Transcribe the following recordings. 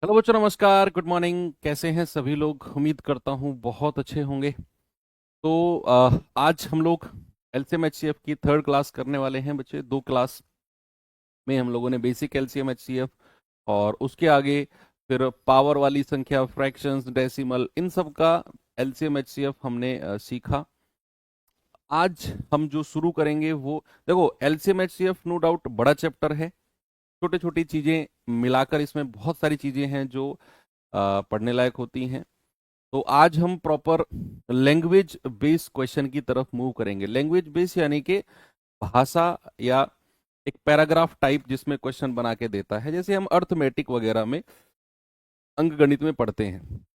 Hello बच्चों, नमस्कार, good morning. कैसे हैं सभी लोग? उम्मीद करता हूँ बहुत अच्छे होंगे। तो आज हम लोग एलसीएम एचसीएफ की थर्ड क्लास करने वाले हैं बच्चे। दो क्लास में हम लोगों ने बेसिक एलसीएम एचसीएफ और उसके आगे फिर पावर वाली संख्या, फ्रैक्शंस, डेसिमल, इन सब का एलसीएम एचसीएफ हमने सीखा। आज हम जो शुरू करेंगे वो देखो, एलसीएम एचसीएफ नो डाउट बड़ा चैप्टर है। छोटी छोटी चीजें मिलाकर इसमें बहुत सारी चीजें हैं जो पढ़ने लायक होती हैं। तो आज हम प्रॉपर लैंग्वेज बेस्ड क्वेश्चन की तरफ मूव करेंगे। लैंग्वेज बेस्ड यानी कि भाषा या एक पैराग्राफ टाइप जिसमें क्वेश्चन बना के देता है, जैसे हम अर्थमेटिक वगैरह में, अंक गणित में पढ़ते हैं।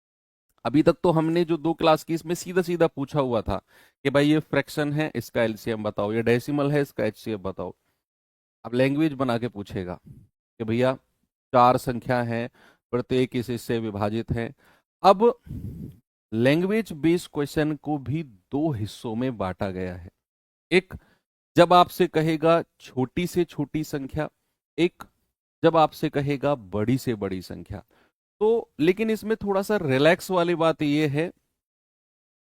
अभी तक तो हमने जो दो क्लास की इसमें सीधा सीधा पूछा हुआ था कि भाई ये फ्रैक्शन है, इसका एलसीएम बताओ, ये डेसिमल है, इसका एचसीएफ बताओ। अब लैंग्वेज बना के पूछेगा कि भैया चार संख्या है, प्रत्येक इस इससे विभाजित है। अब लैंग्वेज बेस्ड क्वेश्चन को भी दो हिस्सों में बांटा गया है। एक, जब आपसे कहेगा छोटी से छोटी संख्या। एक, जब आपसे कहेगा बड़ी से बड़ी संख्या। तो लेकिन इसमें थोड़ा सा रिलैक्स वाली बात यह है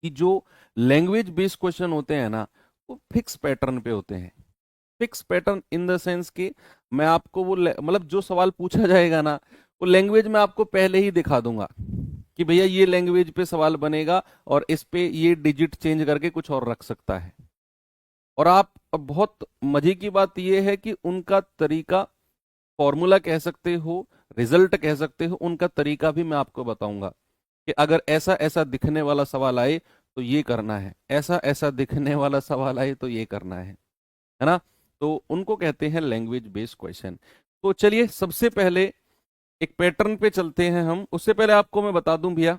कि जो लैंग्वेज बेस्ड क्वेश्चन होते हैं ना, वो फिक्स पैटर्न पे होते हैं। Fix pattern in the sense कि मैं आपको वो मतलब जो सवाल पूछा जाएगा ना, वो लैंग्वेज में आपको पहले ही दिखा दूंगा कि भैया ये लैंग्वेज पे सवाल बनेगा और इस पे ये डिजिट चेंज करके कुछ और रख सकता है। और आप, बहुत मजे की बात यह है कि उनका तरीका, फॉर्मूला कह सकते हो, रिजल्ट कह सकते हो, उनका तरीका भी मैं आपको बताऊंगा कि अगर ऐसा ऐसा दिखने वाला सवाल आए तो ये करना है, ऐसा ऐसा दिखने वाला सवाल आए तो ये करना है ना। तो उनको कहते हैं लैंग्वेज बेस्ड क्वेश्चन। तो चलिए सबसे पहले एक पैटर्न पे चलते हैं हम। उससे पहले आपको मैं बता दूं भैया,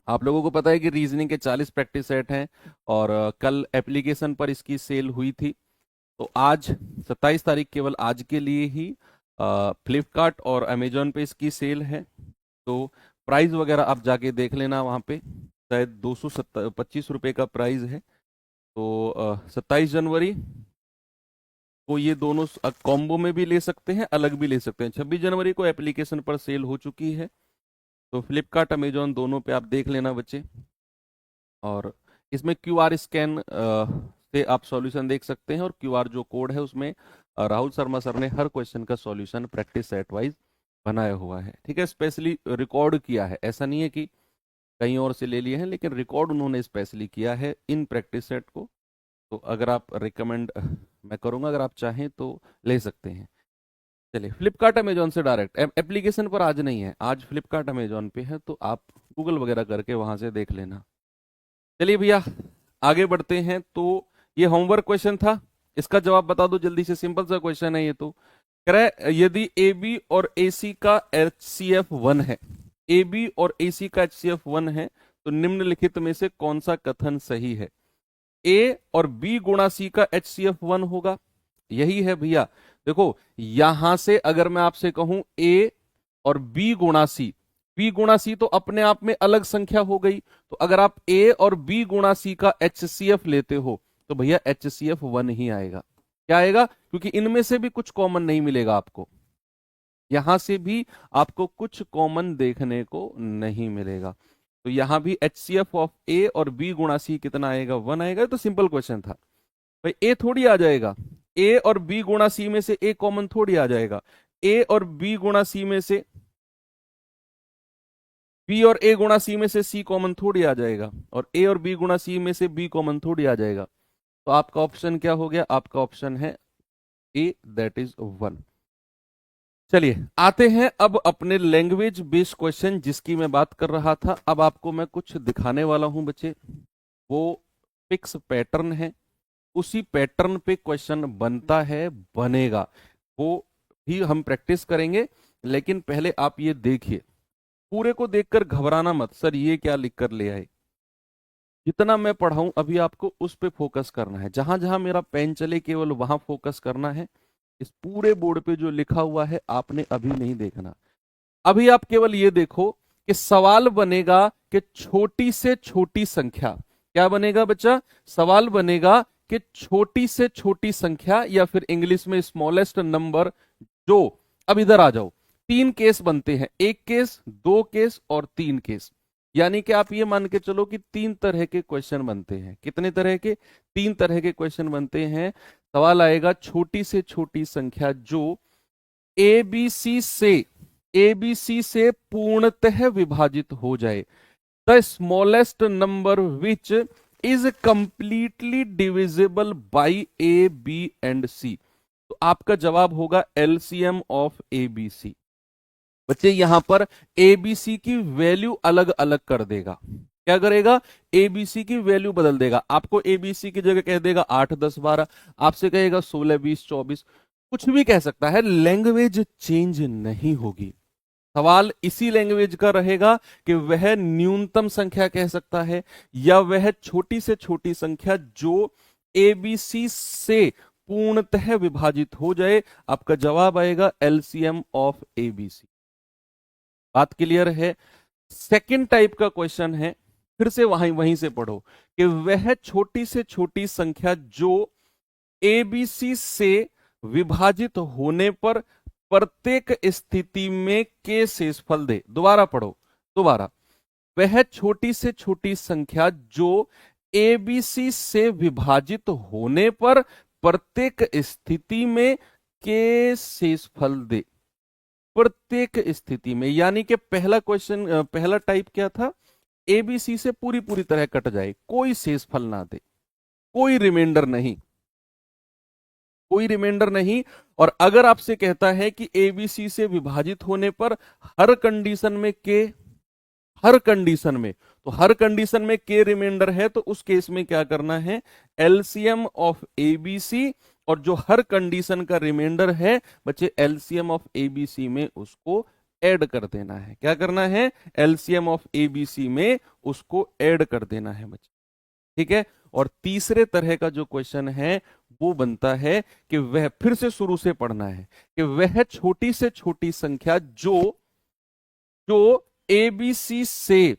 आप लोगों को पता है कि रीजनिंग के 40 प्रैक्टिस सेट हैं और कल एप्लीकेशन पर इसकी सेल हुई थी। तो आज 27 तारीख, केवल आज के लिए ही फ्लिपकार्ट और अमेजोन पे इसकी सेल है। तो प्राइस वगैरह आप जाके देख लेना वहाँ पे, शायद 225 रुपये का प्राइस है। तो 27 जनवरी को ये दोनों कॉम्बो में भी ले सकते हैं, अलग भी ले सकते हैं। 26 जनवरी को एप्लीकेशन पर सेल हो चुकी है। तो फ्लिपकार्ट, अमेजोन दोनों पे आप देख लेना बच्चे। और इसमें क्यूआर स्कैन से आप सॉल्यूशन देख सकते हैं, और क्यूआर जो कोड है उसमें राहुल शर्मा सर ने हर क्वेश्चन का सॉल्यूशन प्रैक्टिस सेट वाइज बनाया हुआ है। ठीक है, स्पेशली रिकॉर्ड किया है, ऐसा नहीं है कि कहीं और से ले लिए हैं, लेकिन रिकॉर्ड उन्होंने स्पेशली किया है इन प्रैक्टिस सेट को। तो अगर आप रिकमेंड मैं करूंगा, अगर आप चाहें तो ले सकते हैं। चलिए, फ्लिपकार्ट अमेजोन से डायरेक्ट एप्लीकेशन पर आज नहीं है, आज फ्लिपकार्ट अमेजोन पे है, तो आप गूगल वगैरह करके वहां से देख लेना। चलिए भैया आगे बढ़ते हैं। तो ये होमवर्क क्वेश्चन था, इसका जवाब बता दो जल्दी से। सिंपल सा क्वेश्चन है ये। तो कह रहा है यदि ए बी और ए सी का एच सी एफ 1 है, ए बी और ए सी का एच सी एफ 1 है, तो निम्नलिखित में से कौन सा कथन सही है? ए और बी गुणा सी का एच सी एफ 1 होगा, यही है भैया। देखो, यहां से अगर मैं आपसे कहूं ए और बी गुणा सी, बी गुणा सी तो अपने आप में अलग संख्या हो गई। तो अगर आप ए और बी गुणा सी का एच सी एफ लेते हो तो भैया एच सी एफ 1 ही आएगा। क्या आएगा? क्योंकि इनमें से भी कुछ कॉमन नहीं मिलेगा आपको, यहां से भी आपको कुछ कॉमन देखने को नहीं मिलेगा। तो यहां भी एच सी एफ ऑफ ए और बी गुणा सी कितना आएगा? 1 आएगा। तो सिंपल क्वेश्चन था भाई, ए थोड़ी आ जाएगा, ए और बी गुणा सी में से ए कॉमन थोड़ी आ जाएगा। ए और बी गुणा सी में से, बी और ए गुणा सी में से सी कॉमन थोड़ी आ जाएगा, और ए और बी गुणा सी में से बी कॉमन थोड़ी आ जाएगा। तो आपका ऑप्शन क्या हो गया? आपका ऑप्शन है ए, दैट इज 1। चलिए आते हैं अब अपने लैंग्वेज बेस्ड क्वेश्चन जिसकी मैं बात कर रहा था। अब आपको मैं कुछ दिखाने वाला हूं बच्चे, वो फिक्स पैटर्न है, उसी पैटर्न पे क्वेश्चन बनता है, बनेगा, वो भी हम प्रैक्टिस करेंगे। लेकिन पहले आप ये देखिए, पूरे को देखकर घबराना मत, सर ये क्या लिख कर ले आए। जितना मैं पढ़ाऊं अभी आपको उस पे फोकस करना है, जहां जहां मेरा पेन चले केवल वहां फोकस करना है। इस पूरे बोर्ड पे जो लिखा हुआ है आपने अभी नहीं देखना। अभी आप केवल ये देखो कि सवाल बनेगा कि छोटी से छोटी संख्या, क्या बनेगा बच्चा? सवाल बनेगा कि छोटी से छोटी संख्या, या फिर इंग्लिश में स्मॉलेस्ट नंबर, जो, अब इधर आ जाओ, तीन केस बनते हैं, एक केस, दो केस और तीन केस। यानी कि आप ये मान के चलो कि तीन तरह के क्वेश्चन बनते हैं। कितने तरह के? तीन तरह के क्वेश्चन बनते हैं। सवाल आएगा छोटी से छोटी संख्या जो एबीसी से पूर्णतः विभाजित हो जाए, the smallest number which is completely divisible by A, B and C. तो आपका जवाब होगा एलसीएम ऑफ एबीसी। बच्चे यहां पर एबीसी की वैल्यू अलग अलग कर देगा। क्या करेगा? एबीसी की वैल्यू बदल देगा। आपको एबीसी की जगह कह देगा 8, 10, 12, आपसे कहेगा 16, 20, 24, कुछ भी कह सकता है, लैंग्वेज चेंज नहीं होगी। सवाल इसी लैंग्वेज का रहेगा कि वह न्यूनतम संख्या कह सकता है या वह छोटी से छोटी संख्या जो एबीसी से पूर्णतः विभाजित हो जाए। आपका जवाब आएगा एलसीएम ऑफ एबीसी। बात क्लियर है? सेकंड टाइप का क्वेश्चन है, फिर से वहीं से पढ़ो कि वह छोटी से छोटी संख्या जो एबीसी से विभाजित होने पर प्रत्येक स्थिति में के शेषफल दे। दोबारा पढ़ो, दोबारा। वह छोटी से छोटी संख्या जो एबीसी से विभाजित होने पर प्रत्येक स्थिति में के शेषफल दे। प्रत्येक स्थिति में, यानी कि पहला क्वेश्चन, पहला टाइप क्या था? एबीसी से पूरी पूरी तरह कट जाए, कोई शेषफल ना दे, कोई रिमाइंडर नहीं, कोई रिमाइंडर नहीं। और अगर आपसे कहता है कि एबीसी से विभाजित होने पर हर कंडीशन में के, हर कंडीशन में, तो हर कंडीशन में के रिमाइंडर है, तो उस केस में क्या करना है? एलसीएम ऑफ एबीसी, और जो हर कंडीशन का रिमाइंडर है बच्चे एलसीएम ऑफ एबीसी में उसको ऐड कर देना है। क्या करना है? एलसीएम ऑफ एबीसी में उसको ऐड कर देना है बच्चे। ठीक है। और तीसरे तरह का जो क्वेश्चन है वो बनता है कि वह, फिर से शुरू से पढ़ना है, कि वह छोटी से छोटी संख्या जो एबीसी से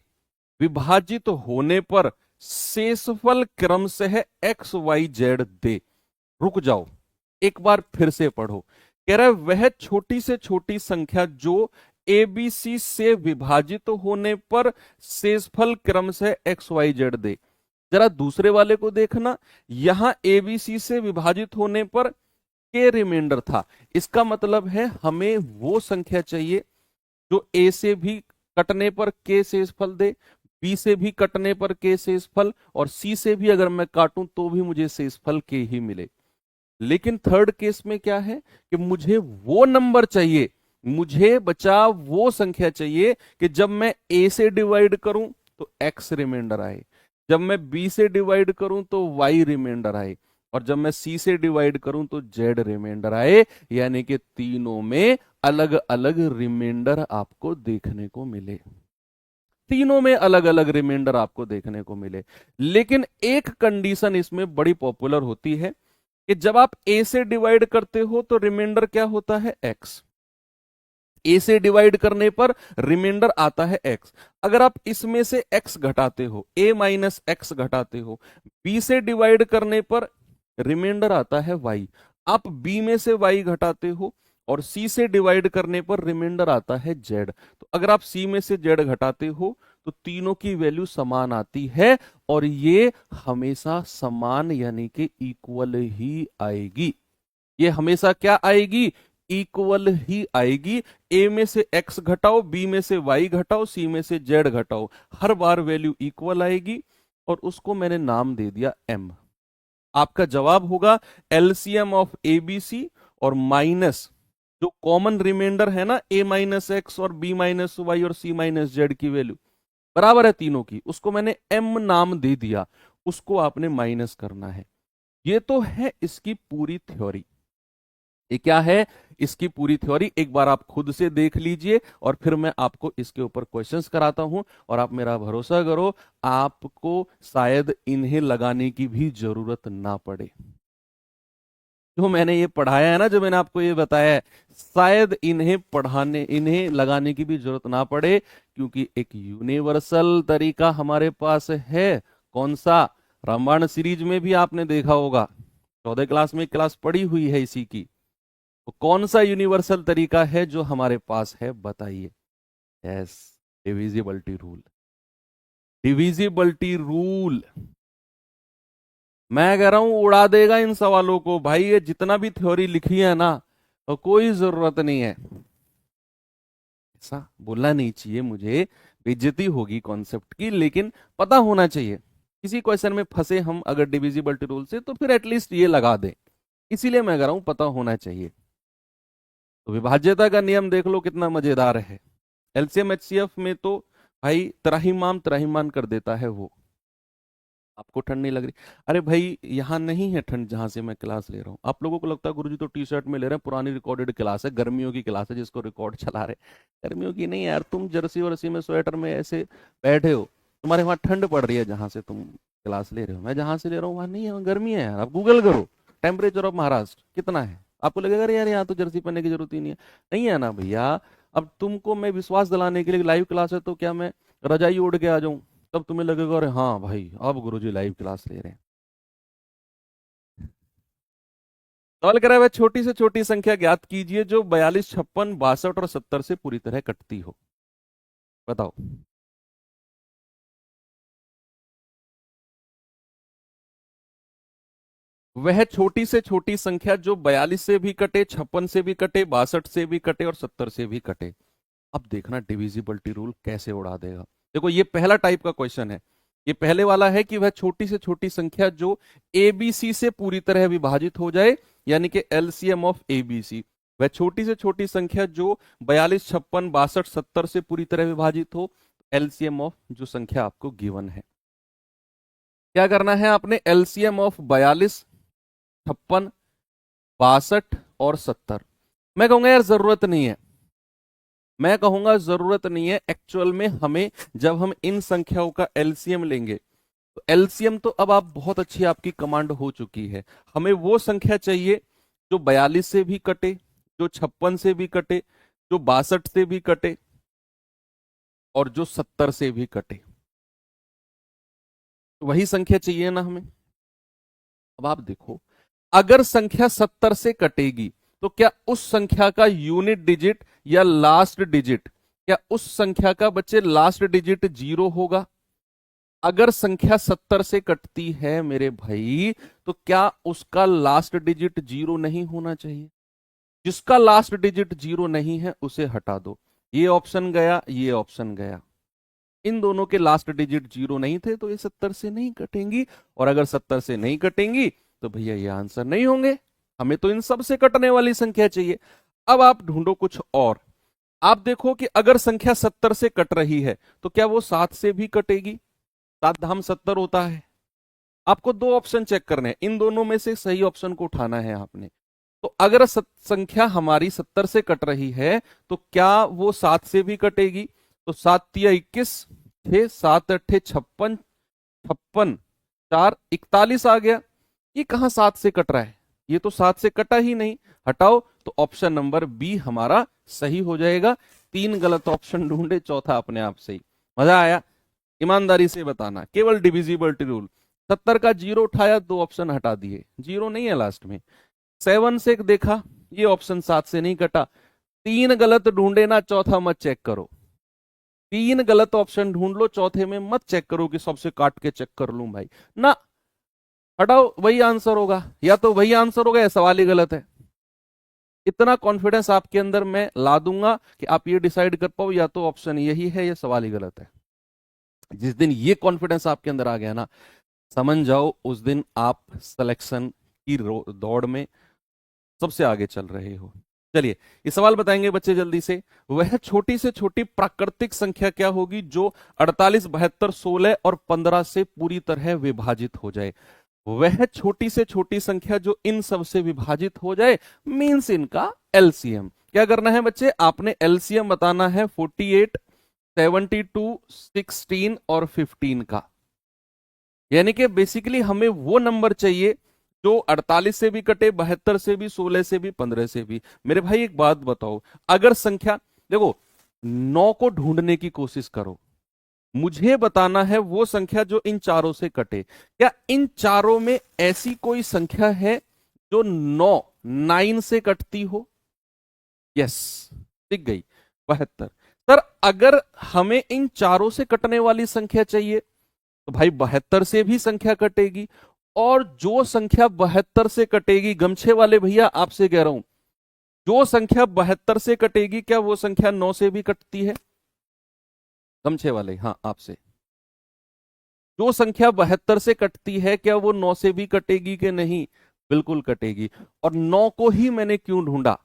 विभाजित होने पर शेषफल क्रमशः एक्स वाई जेड दे। रुक जाओ, एक बार फिर से पढ़ो। कह रहा है वह छोटी से छोटी संख्या जो एबीसी से विभाजित होने पर शेषफल क्रमशः एक्स वाई जेड दे। जरा दूसरे वाले को देखना, यहां एबीसी से विभाजित होने पर के रिमाइंडर था। इसका मतलब है हमें वो संख्या चाहिए जो ए से भी कटने पर के शेषफल दे, बी से भी कटने पर के शेषफल, और सी से भी अगर मैं काटूं तो भी मुझे शेषफल के ही मिले। लेकिन थर्ड केस में क्या है कि मुझे वो नंबर चाहिए, मुझे बचा वो संख्या चाहिए कि जब मैं ए से डिवाइड करूं तो एक्स रिमाइंडर आए, जब मैं बी से डिवाइड करूं तो वाई रिमाइंडर आए, और जब मैं सी से डिवाइड करूं तो जेड रिमाइंडर आए। यानी कि तीनों में अलग अलग रिमाइंडर आपको देखने को मिले, तीनों में अलग अलग रिमाइंडर आपको देखने को मिले। लेकिन एक कंडीशन इसमें बड़ी पॉपुलर होती है कि जब आप ए से डिवाइड करते हो तो रिमाइंडर क्या होता है? एक्स। ए से डिवाइड करने पर रिमाइंडर आता है एक्स। अगर आप इसमें से एक्स घटाते हो, ए माइनस एक्स घटाते हो, बी से डिवाइड करने पर रिमाइंडर आता है वाई। आप बी में से वाई घटाते हो और सी से डिवाइड करने पर रिमाइंडर आता है जेड। तो अगर आप सी में से जेड घटाते हो तो तीनों की वैल्यू समान आती है, और ये हमेशा समान यानी कि इक्वल ही आएगी। ये हमेशा क्या आएगी? इक्वल ही आएगी। ए में से एक्स घटाओ, बी में से वाई घटाओ, सी में से जेड घटाओ, हर बार वैल्यू इक्वल आएगी, और उसको मैंने नाम दे दिया एम। आपका जवाब होगा एलसीएम ऑफ एबीसी और माइनस जो कॉमन रिमाइंडर है ना, ए माइनस एक्स और बी माइनस वाई और सी माइनस जेड की वैल्यू बराबर है तीनों की, उसको मैंने एम नाम दे दिया, उसको आपने माइनस करना है। ये तो है इसकी पूरी थ्योरी। ये क्या है? इसकी पूरी थ्योरी एक बार आप खुद से देख लीजिए, और फिर मैं आपको इसके ऊपर क्वेश्चंस कराता हूं, और आप मेरा भरोसा करो आपको शायद इन्हें लगाने की भी जरूरत ना पड़े। जो मैंने ये पढ़ाया है ना, जो मैंने आपको ये बताया है, शायद इन्हें लगाने की भी जरूरत ना पड़े, क्योंकि एक यूनिवर्सल तरीका हमारे पास है। कौन सा? रामायण सीरीज में भी आपने देखा होगा, 14 क्लास में क्लास पढ़ी हुई है इसी की। तो कौन सा यूनिवर्सल तरीका है जो हमारे पास है, बताइए। Yes, divisibility rule. Divisibility rule, मैं कह रहा हूं उड़ा देगा इन सवालों को भाई। ये जितना भी थ्योरी लिखी है ना, तो कोई जरूरत नहीं है। ऐसा बोलना नहीं चाहिए मुझे, बेइज्जती होगी कॉन्सेप्ट की, लेकिन पता होना चाहिए। किसी क्वेश्चन में फंसे हम अगर डिविजिबिलिटी रूल से, तो फिर एटलीस्ट ये लगा दें। इसीलिए मैं कह रहा हूं पता होना चाहिए। तो विभाज्यता का नियम देख लो कितना मजेदार है। एलसीएम एचसीएफ में तो भाई त्राहिमाम त्राहिमाम कर देता है वो। आपको ठंड नहीं लग रही? अरे भाई यहाँ नहीं है ठंड जहां से मैं क्लास ले रहा हूँ। आप लोगों को लगता है गुरुजी तो टी शर्ट में ले रहे हैं, पुरानी रिकॉर्डेड क्लास है, गर्मियों की क्लास है जिसको रिकॉर्ड चला रहे। गर्मियों की नहीं यार, तुम जर्सी वर्सी में स्वेटर में ऐसे बैठे हो, तुम्हारे वहां ठंड पड़ रही है जहां से तुम क्लास ले रहे हो। मैं जहां से ले रहा हूँ वहां नहीं है, वहाँ गर्मी है यार। आप गूगल करो टेम्परेचर ऑफ महाराष्ट्र कितना है, आपको लगेगा अरे यार यहाँ तो जर्सी पहनने की जरूरत ही नहीं है। नहीं है ना भैया। अब तुमको मैं विश्वास दिलाने के लिए, लाइव क्लास है तो क्या मैं रजाई ओढ़ के आ जाऊं? तब तुम्हें लगेगा अरे हाँ भाई अब गुरुजी लाइव क्लास ले रहे हैं। सवाल करा हुआ है, छोटी से छोटी संख्या ज्ञात कीजिए जो 42, 56, 62 और 70 से पूरी तरह कटती हो। बताओ। वह छोटी से छोटी संख्या जो 42 से भी कटे, 56 से भी कटे, 62 से भी कटे और 70 से भी कटे। अब देखना डिविजिबिलिटी रूल कैसे उड़ा देगा। देखो ये पहला टाइप का क्वेश्चन है। ये पहले वाला है कि वह छोटी से छोटी संख्या जो एबीसी से पूरी तरह विभाजित हो जाए, यानी कि एलसीएम ऑफ एबीसी। वह छोटी से छोटी संख्या जो 42, 56, 62, 70 से पूरी तरह विभाजित हो, एलसीएम ऑफ जो संख्या आपको गिवन है। क्या करना है आपने? एलसीएम ऑफ 42, 56, 62 और 70। मैं कहूंगा यार जरूरत नहीं है, मैं कहूंगा जरूरत नहीं है। एक्चुअल में हमें जब हम इन संख्याओं का एलसीएम लेंगे, तो एलसीएम तो अब आप बहुत अच्छी आपकी कमांड हो चुकी है। हमें वो संख्या चाहिए जो 42 से भी कटे, जो 56 से भी कटे, जो 62 से भी कटे और जो 70 से भी कटे। तो वही संख्या चाहिए ना हमें। अब आप देखो, अगर संख्या 70 से कटेगी तो क्या उस संख्या का यूनिट डिजिट या लास्ट डिजिट, क्या उस संख्या का बच्चे लास्ट डिजिट 0 होगा? अगर संख्या 70 से कटती है मेरे भाई, तो क्या उसका लास्ट डिजिट 0 नहीं होना चाहिए? जिसका लास्ट डिजिट 0 नहीं है उसे हटा दो। ये ऑप्शन गया, ये ऑप्शन गया। इन दोनों के लास्ट डिजिट 0 नहीं थे, तो ये 70 से नहीं कटेंगी। और अगर 70 से नहीं कटेंगी तो भैया ये आंसर नहीं होंगे। हमें तो इन सब से कटने वाली संख्या चाहिए। अब आप ढूंढो कुछ और। आप देखो कि अगर संख्या 70 से कट रही है तो क्या वो 7 से भी कटेगी? 7 धाम 70 होता है। आपको दो ऑप्शन चेक करने हैं, इन दोनों में से सही ऑप्शन को उठाना है आपने। तो अगर संख्या हमारी 70 से कट रही है तो क्या वो 7 से भी कटेगी? तो 7 तिया 21, 6 7 अट्ठे 56, 56 4 41 आ गया। ये कहां 7 से कट रहा है? ये तो 7 से कटा ही नहीं। हटाओ, तो ऑप्शन नंबर बी हमारा सही हो जाएगा। 3 गलत ऑप्शन ढूंढे, चौथा अपने आप सही। मजा आया? ईमानदारी से बताना, केवल डिविजिबिलिटी रूल। 70 का 0 उठाया, 2 ऑप्शन हटा दिए, 0 नहीं है लास्ट में। 7 से देखा, ये ऑप्शन 7 से नहीं कटा। 3 गलत ढूंढे ना, चौथा मत चेक करो। 3 गलत ऑप्शन ढूंढ लो, चौथे में मत चेक करो कि सबसे काट के चेक कर लूं भाई ना। हटाओ, वही आंसर होगा, या तो वही आंसर होगा या सवाल ही गलत है। इतना कॉन्फिडेंस आपके अंदर मैं ला दूंगा कि आप ये डिसाइड कर पाओ या तो ऑप्शन यही है या सवाल ही गलत है। जिस दिन ये कॉन्फिडेंस आपके अंदर आ गया ना, समझ जाओ उस दिन आप सिलेक्शन की दौड़ में सबसे आगे चल रहे हो। चलिए ये सवाल बताएंगे बच्चे जल्दी से। वह छोटी से छोटी प्राकृतिक संख्या क्या होगी जो 48, 72, 16 और 15 से पूरी तरह विभाजित हो जाए? वह छोटी से छोटी संख्या जो इन सब से विभाजित हो जाए, मींस इनका एलसीएम। क्या करना है बच्चे? आपने एलसीएम बताना है 48, 72, 16 और 15 का। यानी कि बेसिकली हमें वो नंबर चाहिए जो 48 से भी कटे, 72 से भी, 16 से भी, 15 से भी। मेरे भाई एक बात बताओ, अगर संख्या देखो 9 को ढूंढने की कोशिश करो, मुझे बताना है वो संख्या जो इन चारों से कटे। क्या इन चारों में ऐसी कोई संख्या है जो 9 से कटती हो? यस, दिख गई 72। सर अगर हमें इन चारों से कटने वाली संख्या चाहिए तो भाई 72 से भी संख्या कटेगी, और जो संख्या 72 से कटेगी, गमछे वाले भैया आपसे कह रहा हूं, जो संख्या 72 से कटेगी क्या वो संख्या 9 से भी कटती है? गमछे वाले, हाँ आपसे, जो संख्या 72 से कटती है क्या वो 9 से भी कटेगी कि नहीं? बिल्कुल कटेगी। और 9 को ही मैंने क्यों ढूंढा?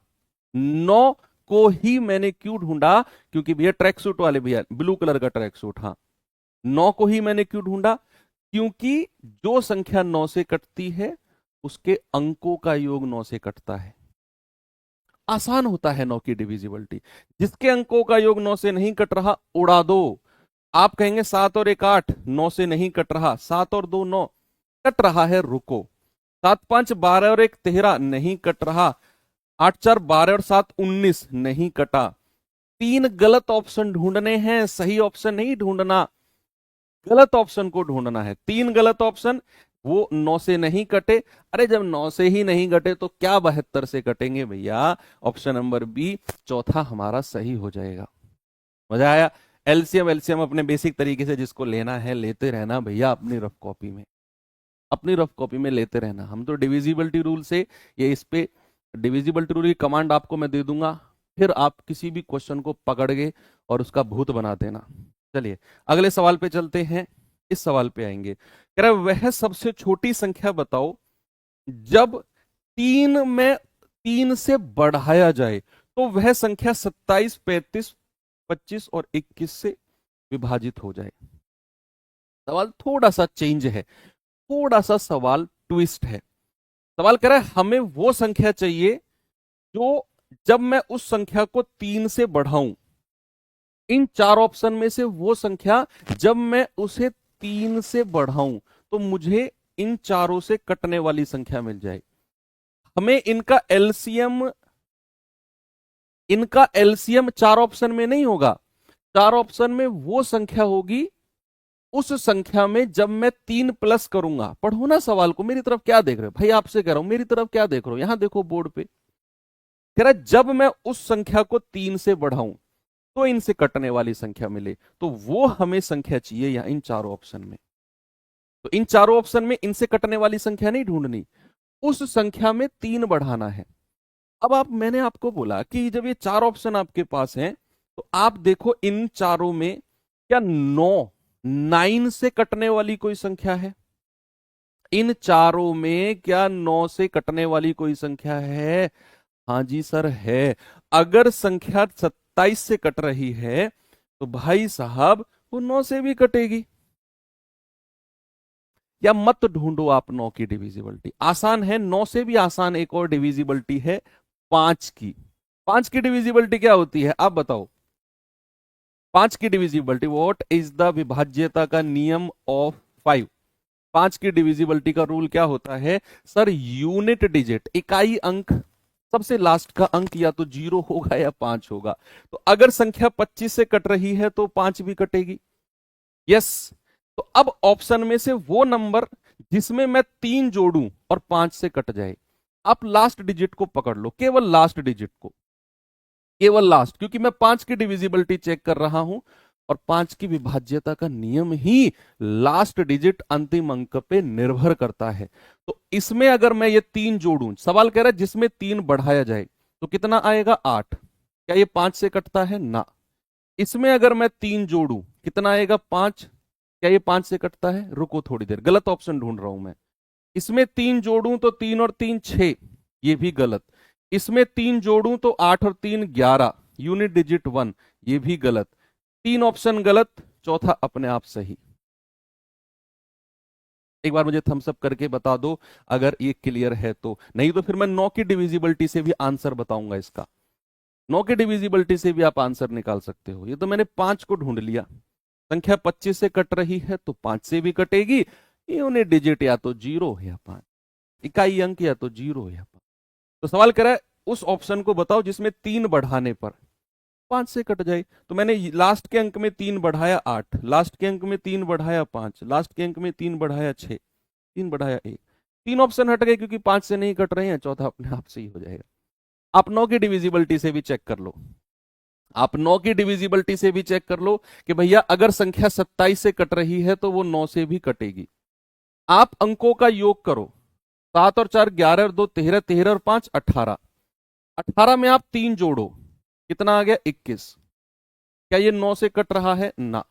9 को ही मैंने क्यों ढूंढा? क्योंकि भैया ट्रैक सूट वाले भैया, ब्लू कलर का ट्रैक सूट, हाँ 9 को ही मैंने क्यों ढूंढा? क्योंकि जो संख्या 9 से कटती है उसके अंकों का योग 9 से कटता है। आसान होता है 9 की डिविजिबिलिटी। जिसके अंकों का योग 9 से नहीं कट रहा उड़ा दो। आप कहेंगे 7 और 1 8, 9 से नहीं कट रहा, 7 और 2 9, कट रहा है, रुको। 7 5 12 और 1 13, नहीं कट रहा। 8 4 12 और 7 19, नहीं कटा। 3 गलत ऑप्शन ढूंढने हैं, सही ऑप्शन नहीं ढूंढना, गलत ऑप्शन को ढूंढना है। 3 गलत ऑप्शन, वो 9 से नहीं कटे। अरे जब 9 से ही नहीं कटे तो क्या 72 से कटेंगे भैया? ऑप्शन नंबर बी चौथा हमारा सही हो जाएगा। मजा आया? एलसीएम एलसीएम अपने बेसिक तरीके से जिसको लेना है लेते रहना भैया, अपनी रफ कॉपी में, अपनी रफ कॉपी में लेते रहना। हम तो डिविजिबिलिटी रूल से, ये इस पे डिविजिबिलिटी रूल की कमांड आपको मैं दे दूंगा, फिर आप किसी भी क्वेश्चन को पकड़ के और उसका भूत बना देना। चलिए अगले सवाल पे चलते हैं। इस सवाल पे आएंगे, कह रहा है वह सबसे छोटी संख्या बताओ जब 3 में 3 से बढ़ाया जाए तो वह संख्या 27 35 25 और 21 से विभाजित हो जाए। सवाल थोड़ा सा चेंज है, थोड़ा सा सवाल ट्विस्ट है। सवाल कह रहा है हमें वो संख्या चाहिए जो जब मैं उस संख्या को 3 से बढ़ाऊं, इन 4 ऑप्शन में से वो संख्या जब मैं उसे 3 से बढ़ाऊं तो मुझे इन चारों से कटने वाली संख्या मिल जाए। हमें इनका एलसीएम 4 ऑप्शन में नहीं होगा, 4 ऑप्शन में वो संख्या होगी उस संख्या में जब मैं 3 प्लस करूंगा। पढ़ो ना सवाल को, मेरी तरफ क्या देख रहे हो भाई? आपसे कह रहा हूं मेरी तरफ क्या देख रहे हो, यहां देखो बोर्ड पे। कह रहा जब मैं उस संख्या को 3 से बढ़ाऊं तो इनसे कटने वाली संख्या मिले, तो वो हमें संख्या चाहिए या इन चारों ऑप्शन में। तो इन चारों ऑप्शन में इनसे कटने वाली संख्या नहीं ढूंढनी, उस संख्या में 3 बढ़ाना है। अब मैंने आपको बोला कि जब ये 4 ऑप्शन आपके पास हैं तो आप देखो इन चारों में क्या 9 से कटने वाली कोई संख्या है? इन चारों में क्या 9 से कटने वाली कोई संख्या है? हाँ जी सर है। अगर संख्या 27 से कट रही है तो भाई साहब वो 9 से भी कटेगी। या मत ढूंढो आप 9 की डिविजिबिलिटी, आसान है। 9 से भी आसान एक और डिविजिबिलिटी है 5 की। 5 की डिविजिबिलिटी क्या होती है आप बताओ? 5 की डिविजिबिलिटी, व्हाट इज द विभाज्यता का नियम ऑफ 5? 5 की डिविजिबिलिटी का रूल क्या होता है सर? यूनिट डिजिट, इकाई अंक, सबसे लास्ट का अंक या तो 0 होगा या 5 होगा। तो अगर संख्या 25 से कट रही है तो 5 भी कटेगी। यस, तो अब ऑप्शन में से वो नंबर जिसमें मैं 3 जोड़ूं और 5 से कट जाए, आप लास्ट डिजिट को पकड़ लो, केवल लास्ट डिजिट को, केवल लास्ट, क्योंकि मैं 5 की डिविजिबिलिटी चेक कर रहा हूं और 5 की विभाज्यता का नियम ही लास्ट डिजिट अंतिम अंक पे निर्भर करता है। तो इसमें अगर मैं ये 3 जोड़ूं, सवाल कह रहा है जिसमें 3 बढ़ाया जाए तो कितना आएगा? 8। क्या ये 5 से कटता है? ना। इसमें अगर मैं 3 जोड़ूं कितना आएगा? 5। क्या ये 5 से कटता है? रुको थोड़ी देर, गलत ऑप्शन ढूंढ रहा हूं मैं। इसमें 3 जोड़ूं तो 3 और 3 6, ये भी गलत। इसमें 3 जोड़ूं तो 8 और 3 11, यूनिट डिजिट 1, ये भी गलत। 3 ऑप्शन गलत, चौथा अपने आप सही। एक बार मुझे थम्स अप करके बता दो अगर ये क्लियर है तो, नहीं तो फिर मैं 9 की डिविजिबिलिटी से भी आंसर बताऊंगा इसका। 9 की डिविजिबिलिटी से भी आप आंसर निकाल सकते हो। ये तो मैंने 5 को ढूंढ लिया, संख्या 25 से कट रही है तो 5 से भी कटेगी। यूनिट डिजिट या तो 0 या 5, इकाई अंक या तो 0 या 5। तो सवाल करा है उस ऑप्शन को बताओ जिसमें 3 बढ़ाने पर 5 से कट जाए। तो मैंने लास्ट के अंक में 3 बढ़ाया 8, लास्ट के अंक में 3 बढ़ाया 5, लास्ट के अंक में 3 बढ़ाया 6, 3 बढ़ाया 1, 3 ऑप्शन हट गए क्योंकि 5 से नहीं कट रहे हैं, चौथा अपने आप से ही हो जाएगा। आप 9 की डिविजिबिलिटी से भी चेक कर लो, आप 9 की डिविजिबिलिटी से भी चेक कर लो कि भैया अगर संख्या 27 से कट रही है तो वो 9 से भी कटेगी। आप अंकों का योग करो, 7 और 4 11 और 2 13, 13 और 5 18, 18 में आप 3 जोड़ो, कितना आ गया 21। क्या ये 9 से कट रहा है? ना,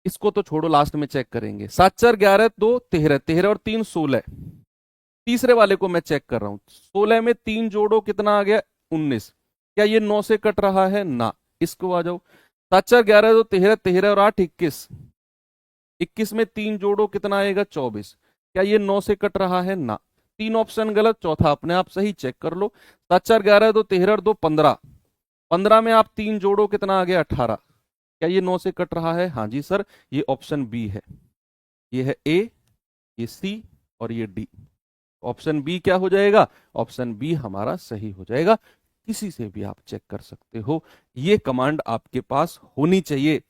इसको तो छोड़ो, लास्ट में चेक करेंगे। 7 4 11 2 13, 13 और 3 16, तीसरे वाले को मैं चेक कर रहा हूं, 16 में 3 जोड़ो, कितना आ गया 19। क्या ये 9 से कट रहा है? ना, इसको आ जाओ। 7 4 11 2 13, 13 और 8 21, 21 में 3 जोड़ो, कितना आएगा 24। क्या ये 9 से कट रहा है? ना, 3 ऑप्शन गलत, चौथा अपने आप सही, चेक कर लो। 7 4 11 2 13 और 2 15, 15 में आप 3 जोड़ो, कितना आ गया 18। क्या ये 9 से कट रहा है? हाँ जी सर, ये ऑप्शन बी है, ये है ए, ये सी और ये डी। ऑप्शन बी क्या हो जाएगा? ऑप्शन बी हमारा सही हो जाएगा। किसी से भी आप चेक कर सकते हो, ये कमांड आपके पास होनी चाहिए।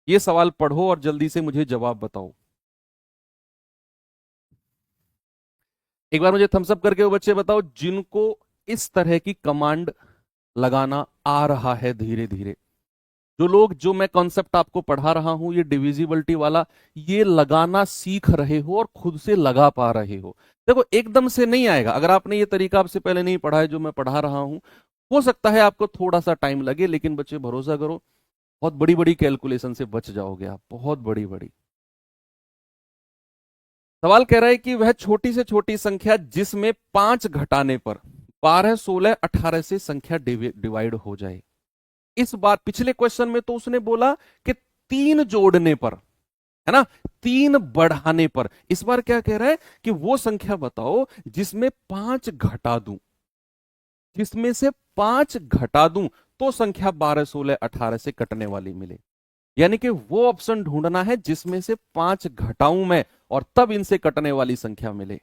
ये सवाल पढ़ो और जल्दी से मुझे जवाब बताओ। एक बार मुझे थम्स अप करके वो बच्चे बताओ जिनको इस तरह की कमांड लगाना आ रहा है धीरे धीरे। जो लोग, जो मैं कॉन्सेप्ट आपको पढ़ा रहा हूं ये डिविजिबिलिटी वाला, ये लगाना सीख रहे हो और खुद से लगा पा रहे हो। देखो एकदम से नहीं आएगा, अगर आपने ये तरीका आपसे पहले नहीं पढ़ा है जो मैं पढ़ा रहा हूं, हो सकता है आपको थोड़ा सा टाइम लगे, लेकिन बच्चे भरोसा करो बहुत बड़ी बड़ी कैलकुलेशन से बच जाओगे आप, बहुत बड़ी बड़ी। सवाल कह रहा है कि वह छोटी से छोटी संख्या जिसमें 5 घटाने पर 12 16 18 से संख्या डिवाइड हो जाए। इस बार पिछले क्वेश्चन में तो उसने बोला कि 3 जोड़ने पर, है ना, 3 बढ़ाने पर। इस बार क्या कह रहा है कि वो संख्या बताओ जिसमें 5 घटा दूं, जिसमें से 5 घटा दूं तो संख्या 12 16 18 से कटने वाली मिले। यानी कि वो ऑप्शन ढूंढना है जिसमें से 5 घटाऊं मैं और तब इनसे कटने वाली संख्या मिले।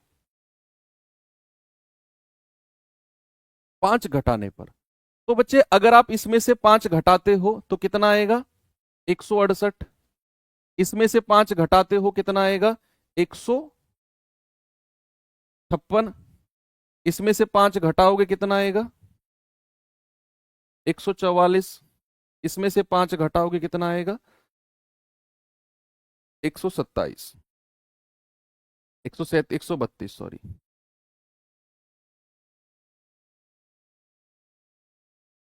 5 घटाने पर, तो बच्चे अगर आप इसमें से 5 घटाते हो तो कितना आएगा 168, इसमें से 5 घटाते हो कितना आएगा 156, इसमें से 5 घटाओगे कितना आएगा 144, इसमें से 5 घटाओगे कितना आएगा 127, 132, सॉरी।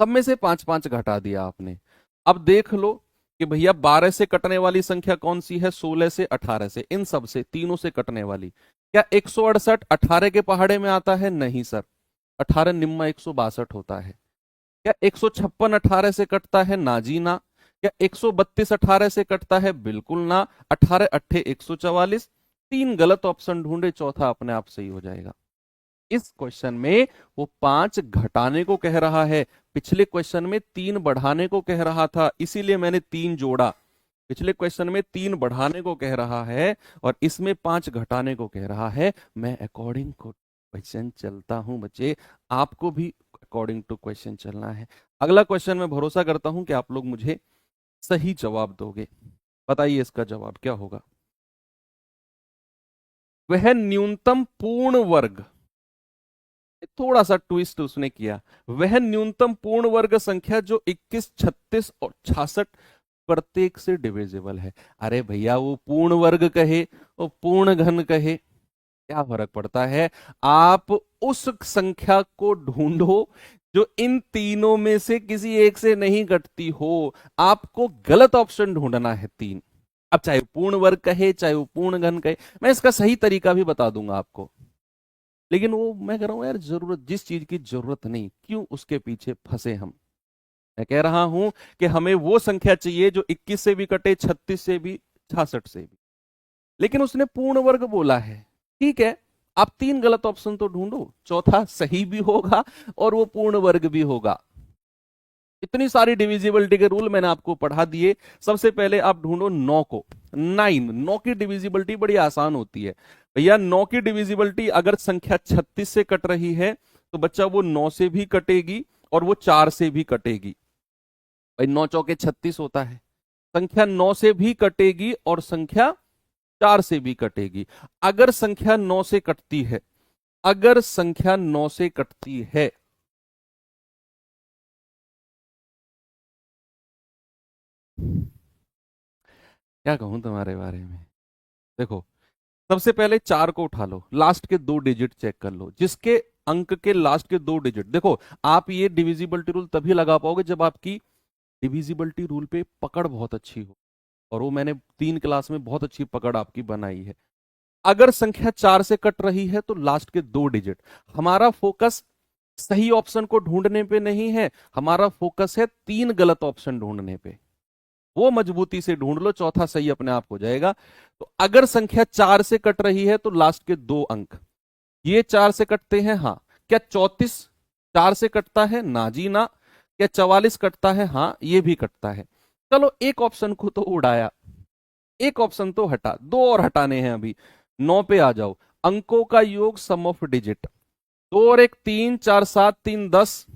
सब में से 5 5 घटा दिया आपने। अब देख लो कि भैया 12 से कटने वाली संख्या कौन सी है, 16 से 18 से, इन सब से तीनों से कटने वाली। क्या 168 18 के पहाड़े में आता है? नहीं सर, 18 निम्मा 162 होता है। क्या 156 18 से कटता है? ना जी ना। क्या 132 18 से कटता है? बिल्कुल ना। 18 अट्ठे 144, 3 गलत ऑप्शन ढूंढे, चौथा अपने आप सही हो जाएगा। इस क्वेश्चन में वो 5 घटाने को कह रहा है, पिछले क्वेश्चन में 3 बढ़ाने को कह रहा था, इसीलिए मैंने 3 जोड़ा। पिछले क्वेश्चन में 3 बढ़ाने को कह रहा है और इसमें 5 घटाने को कह रहा है। मैं अकॉर्डिंग टू क्वेश्चन चलता हूं बच्चे, आपको भी अकॉर्डिंग टू क्वेश्चन चलना है। अगला क्वेश्चन मैं भरोसा करता हूं कि आप लोग मुझे सही जवाब दोगे। बताइए इसका जवाब क्या होगा। वह न्यूनतम पूर्ण वर्ग, थोड़ा सा ट्विस्ट उसने किया, वह न्यूनतम पूर्ण वर्ग संख्या जो 21 36 और 66 प्रत्येक से डिविजिबल है। अरे भैया वो पूर्ण वर्ग कहे, वो पूर्ण घन कहे, क्या फर्क पड़ता है। आप उस संख्या को ढूंढो जो इन तीनों में से किसी एक से नहीं घटती हो। आपको गलत ऑप्शन ढूंढना है 3। अब चाहे पूर्ण वर्ग कहे चाहे वो पूर्ण घन कहे, मैं इसका सही तरीका भी बता दूंगा आपको, लेकिन वो मैं कह रहा हूं यार, जरूरत जिस चीज की जरूरत नहीं, क्यों उसके पीछे फंसे हम। मैं कह रहा हूं कि हमें वो संख्या चाहिए जो 21 से भी कटे, 36 से भी, 66 से भी। लेकिन उसने पूर्ण वर्ग बोला है, ठीक है, आप 3 गलत ऑप्शन तो ढूंढो, चौथा सही भी होगा और वो पूर्ण वर्ग भी होगा। इतनी सारी डिविजिबिलिटी के रूल मैंने आपको पढ़ा दिए। सबसे पहले आप ढूंढो 9 को, 9 की डिविजिबिलिटी बड़ी आसान होती है भैया। 9 की डिविजिबिलिटी अगर संख्या 36 से कट रही है तो बच्चा वो 9 से भी कटेगी और वो 4 से भी कटेगी। भाई 9 चौके 36 होता है, संख्या 9 से भी कटेगी और संख्या 4 से भी कटेगी। अगर संख्या 9 से कटती है, अगर संख्या 9 से कटती है, क्या कहूं तुम्हारे बारे में। देखो, सबसे पहले 4 को उठा लो, लास्ट के 2 डिजिट चेक कर लो, जिसके अंक के लास्ट के 2 डिजिट। देखो, आप ये डिविजिबिलिटी रूल तभी लगा पाओगे जब आपकी डिविजिबिलिटी रूल पे पकड़ बहुत अच्छी हो, और वो मैंने 3 क्लास में बहुत अच्छी पकड़ आपकी बनाई है। अगर संख्या 4 से कट रही है तो लास्ट के 2 डिजिट। हमारा फोकस सही ऑप्शन को ढूंढने पे नहीं है, हमारा फोकस है 3 गलत ऑप्शन ढूंढने पे। वो मजबूती से ढूंढ लो, चौथा सही अपने आप हो जाएगा। तो अगर संख्या 4 से कट रही है तो लास्ट के 2 अंक, ये 4 से कटते हैं, हाँ। क्या 34 4 से कटता है? ना जी ना। क्या 44 कटता है? हाँ, ये भी कटता है। चलो, एक ऑप्शन को तो उड़ाया, एक ऑप्शन तो हटा, 2 और हटाने हैं अभी। 9 पे आ जाओ। अंकों का योग, सम ऑफ डिजिट। 2 और 1 3, 4 7, 3 10,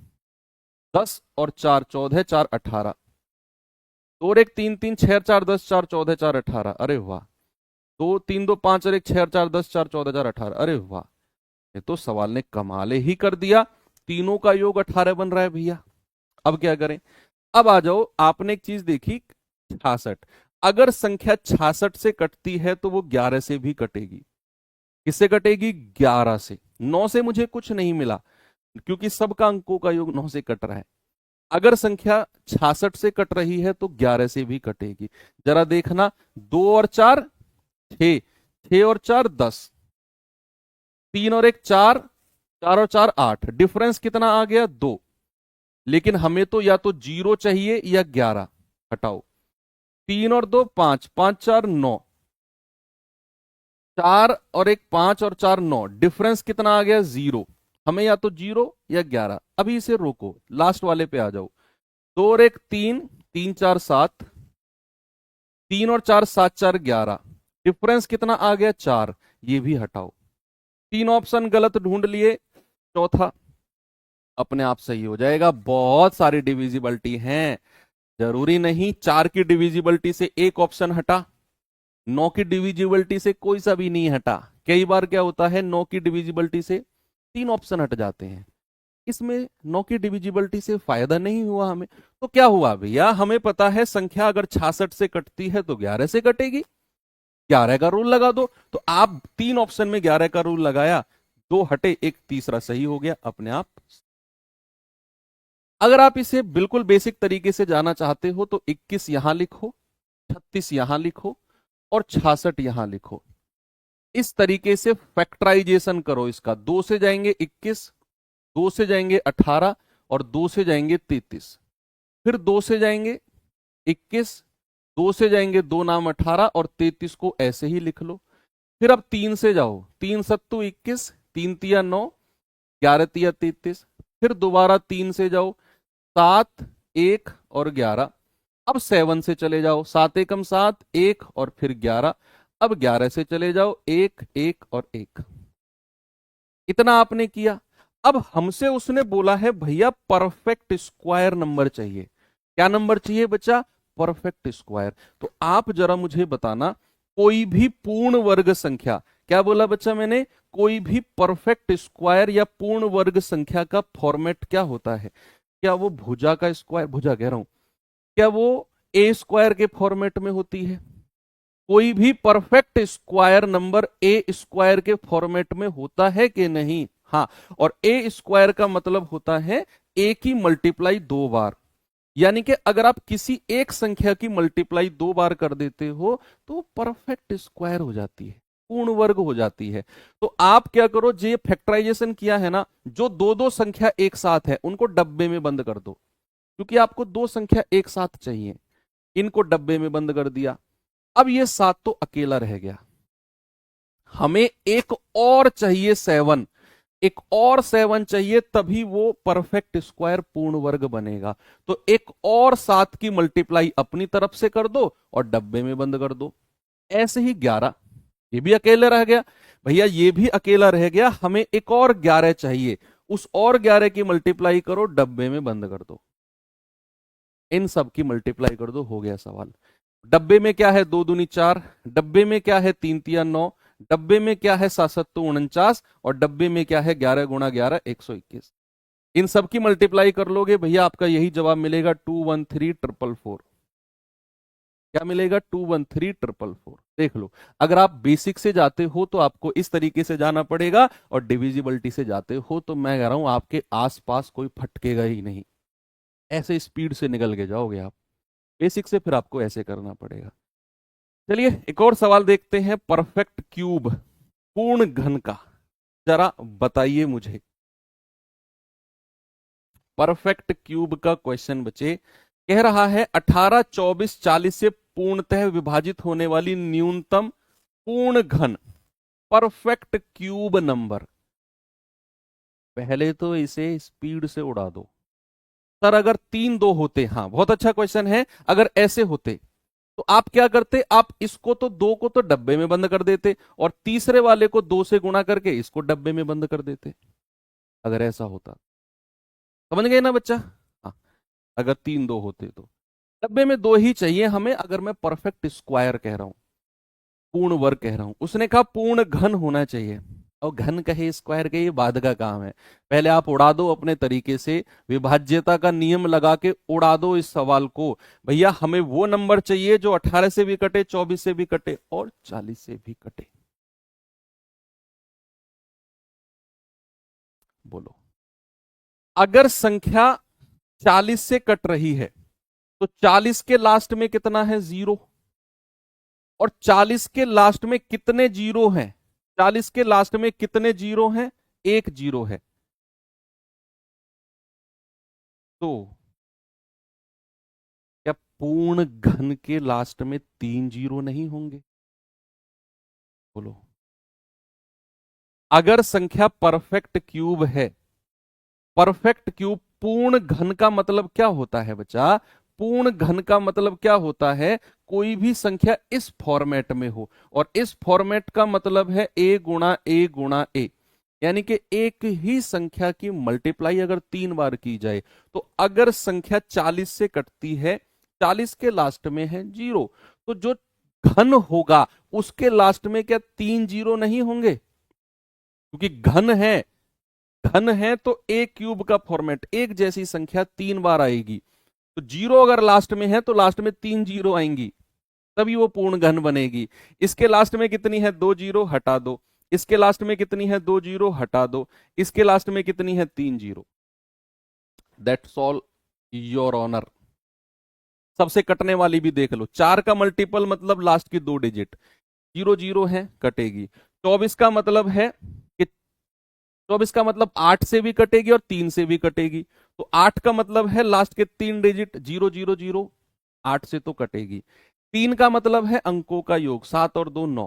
10 और 4 14, 4 18। 2 और 1 3 3, 6 4 10, 4 14, 4 18। अरे वाह। 2 3 2 5 और 1 6 4 10, 4 14, 4 18। अरे वाह, ये तो सवाल ने कमाले ही कर दिया। तीनों का योग 18 बन रहा है भैया। अब क्या करें? अब आ जाओ, आपने एक चीज देखी, 66। अगर संख्या 66 से कटती है तो वो 11 से भी कटेगी। किससे कटेगी? 11 से। 9 से मुझे कुछ नहीं मिला, क्योंकि सबका अंकों का योग 9 से कट रहा है। अगर संख्या 66 से कट रही है तो 11 से भी कटेगी। जरा देखना, 2 और 4 6, 6 और 4 10, 3 और 1 4, 4 और 4 8। डिफरेंस कितना आ गया? 2। लेकिन हमें तो या तो 0 चाहिए या 11। हटाओ। 3 और 2 5, 5 4 9, 4 और 1 5 और 4 9। डिफरेंस कितना आ गया? 0। हमें या तो 0 या 11। अभी इसे रोको, लास्ट वाले पे आ जाओ। 2 और 1 3, 3 4 7, 3 और 4 7 4 11। डिफरेंस कितना आ गया? 4। ये भी हटाओ। 3 ऑप्शन गलत ढूंढ लिए, चौथा अपने आप सही हो जाएगा। बहुत सारी डिविजिबिलिटी हैं, जरूरी नहीं 4 की डिविजिबिलिटी से एक ऑप्शन हटा, 9 की डिविजिबिलिटी से कोई सा भी नहीं हटा। कई बार क्या होता है, 9 की डिविजिबिलिटी से 3 ऑप्शन हट जाते हैं। इसमें 9 की डिविजिबिलिटी से फायदा नहीं हुआ हमें। तो क्या हुआ भैया, हमें पता है संख्या अगर 66 से कटती है तो 11 से कटेगी। 11 का रूल लगा दो। तो आप 3 ऑप्शन में 11 का रूल लगाया, 2 हटे, एक तीसरा सही हो गया अपने आप। अगर आप इसे बिल्कुल बेसिक तरीके से जाना चाहते हो तो 21 यहां लिखो, 36 यहां लिखो और 66 यहां लिखो। इस तरीके से फैक्टराइजेशन करो इसका। 2 से जाएंगे 21, 2 से जाएंगे 18 और 2 से जाएंगे 33। फिर 2 से जाएंगे 21, 2 से जाएंगे 2 नाम 18 और 33 को ऐसे ही लिख लो। फिर अब 3 से जाओ, 3 सत्तू 21, 3 तिया 9, 11 तिया 33। फिर दोबारा 3 से जाओ, 7 1 और 11। अब 7 से चले जाओ, 7 एकम 7, 1 और फिर 11। अब 11 से चले जाओ, 1 1 और 1। इतना आपने किया। अब हमसे उसने बोला है भैया परफेक्ट स्क्वायर नंबर चाहिए। क्या नंबर चाहिए बच्चा? Perfect square. तो आप जरा मुझे बताना, कोई भी पूर्ण वर्ग संख्या, क्या बोला बच्चा मैंने? कोई भी परफेक्ट स्क्वायर या पूर्ण वर्ग संख्या का फॉर्मेट क्या होता है? क्या वो भुजा का स्क्वायर, भुजा कह रहा हूं, क्या वो ए स्क्वायर के फॉर्मेट में होती है? कोई भी perfect square number A square के फॉर्मेट में होता है कि नहीं? हाँ। और ए स्क्वायर का मतलब होता है ए की मल्टीप्लाई 2 बार। यानी कि अगर आप किसी एक संख्या की मल्टीप्लाई 2 बार कर देते हो तो परफेक्ट स्क्वायर हो जाती है, पूर्ण वर्ग हो जाती है। तो आप क्या करो, जो फैक्टराइजेशन किया है ना, जो दो दो संख्या एक साथ है उनको डब्बे में बंद कर दो, क्योंकि आपको 2 संख्या एक साथ चाहिए। इनको डब्बे में बंद कर दिया। अब ये 7 तो अकेला रह गया, हमें एक और चाहिए 7। एक और 7 चाहिए, तभी वो परफेक्ट स्क्वायर पूर्ण वर्ग बनेगा। तो एक और 7 की मल्टीप्लाई अपनी तरफ से कर दो और डब्बे में बंद कर दो। ऐसे ही 11, ये भी अकेला रह गया भैया, ये भी अकेला रह गया। हमें एक और 11 चाहिए, उस और 11 की मल्टीप्लाई करो, डब्बे में बंद कर दो। इन सब की मल्टीप्लाई कर दो, हो गया सवाल। डब्बे में क्या है? 2 दूनी 4, डब्बे में क्या है? 3 तिया 9, डब्बे में क्या है 749 और डब्बे में क्या है 11 गुणा 11 121। इन सब की मल्टीप्लाई कर लोगे भैया आपका यही जवाब मिलेगा 213444। क्या मिलेगा 213444। देख लो, अगर आप बेसिक से जाते हो तो आपको इस तरीके से जाना पड़ेगा, और डिविजिबिलिटी से जाते हो तो मैं कह रहा हूं आपके आसपास कोई फटकेगा ही नहीं, ऐसे स्पीड से निकल के जाओगे आप। बेसिक से फिर आपको ऐसे करना पड़ेगा। चलिए एक और सवाल देखते हैं, परफेक्ट क्यूब पूर्ण घन का, जरा बताइए मुझे। परफेक्ट क्यूब का क्वेश्चन बच्चे कह रहा है 18, 24, 40 से पूर्णतः विभाजित होने वाली न्यूनतम पूर्ण घन परफेक्ट क्यूब नंबर। पहले तो इसे स्पीड से उड़ा दो सर। अगर 3 2 होते, हाँ बहुत अच्छा क्वेश्चन है, अगर ऐसे होते तो आप क्या करते, आप इसको तो 2 को तो डब्बे में बंद कर देते और तीसरे वाले को 2 से गुणा करके इसको डब्बे में बंद कर देते। अगर ऐसा होता, समझ गए ना बच्चा? हाँ, अगर 3 2 होते तो डब्बे में 2 ही चाहिए हमें, अगर मैं परफेक्ट स्क्वायर कह रहा हूं, पूर्ण वर्ग कह रहा हूं। उसने कहा पूर्ण घन होना चाहिए, और घन कहे स्क्वायर कहे ये बाद का काम है। पहले आप उड़ा दो अपने तरीके से, विभाज्यता का नियम लगा के उड़ा दो इस सवाल को। भैया हमें वो नंबर चाहिए जो 18 से भी कटे, 24 से भी कटे और 40 से भी कटे। बोलो, अगर संख्या 40 से कट रही है तो 40 के लास्ट में कितना है 0, और 40 के लास्ट में कितने जीरो हैं? 40 के लास्ट में कितने जीरो हैं? 1 जीरो है। तो क्या पूर्ण घन के लास्ट में 3 जीरो नहीं होंगे? बोलो, अगर संख्या परफेक्ट क्यूब है, परफेक्ट क्यूब पूर्ण घन का मतलब क्या होता है बच्चा? पूर्ण घन का मतलब क्या होता है? कोई भी संख्या इस फॉर्मेट में हो, और इस फॉर्मेट का मतलब है a गुणा a गुणा a, यानी कि एक ही संख्या की मल्टीप्लाई अगर 3 बार की जाए, तो अगर संख्या 40 से कटती है, 40 के लास्ट में है 0, तो जो घन होगा उसके लास्ट में क्या 3 जीरो नहीं होंगे? क्योंकि घन है तो ए क्यूब का फॉर्मेट, एक जैसी संख्या 3 बार आएगी, तो जीरो अगर लास्ट में है तो लास्ट में 3 जीरो आएंगी, तभी वो पूर्ण घन बनेगी। इसके लास्ट में कितनी है 2 जीरो, हटा दो। इसके लास्ट में कितनी है 2 जीरो, हटा दो। इसके लास्ट में कितनी है 3 zero. That's all your honour. सबसे कटने वाली भी देख लो, 4 का मल्टीपल मतलब लास्ट की 2 डिजिट, 0 0 है कटेगी। 24 का मतलब है कि 24 का मतलब 8 से भी कटेगी और 3 से भी कटेगी, तो 8 का मतलब है लास्ट के 3 डिजिट 0 0 0, 8 से तो कटेगी। 3 का मतलब है अंकों का योग, 7 और 2 9,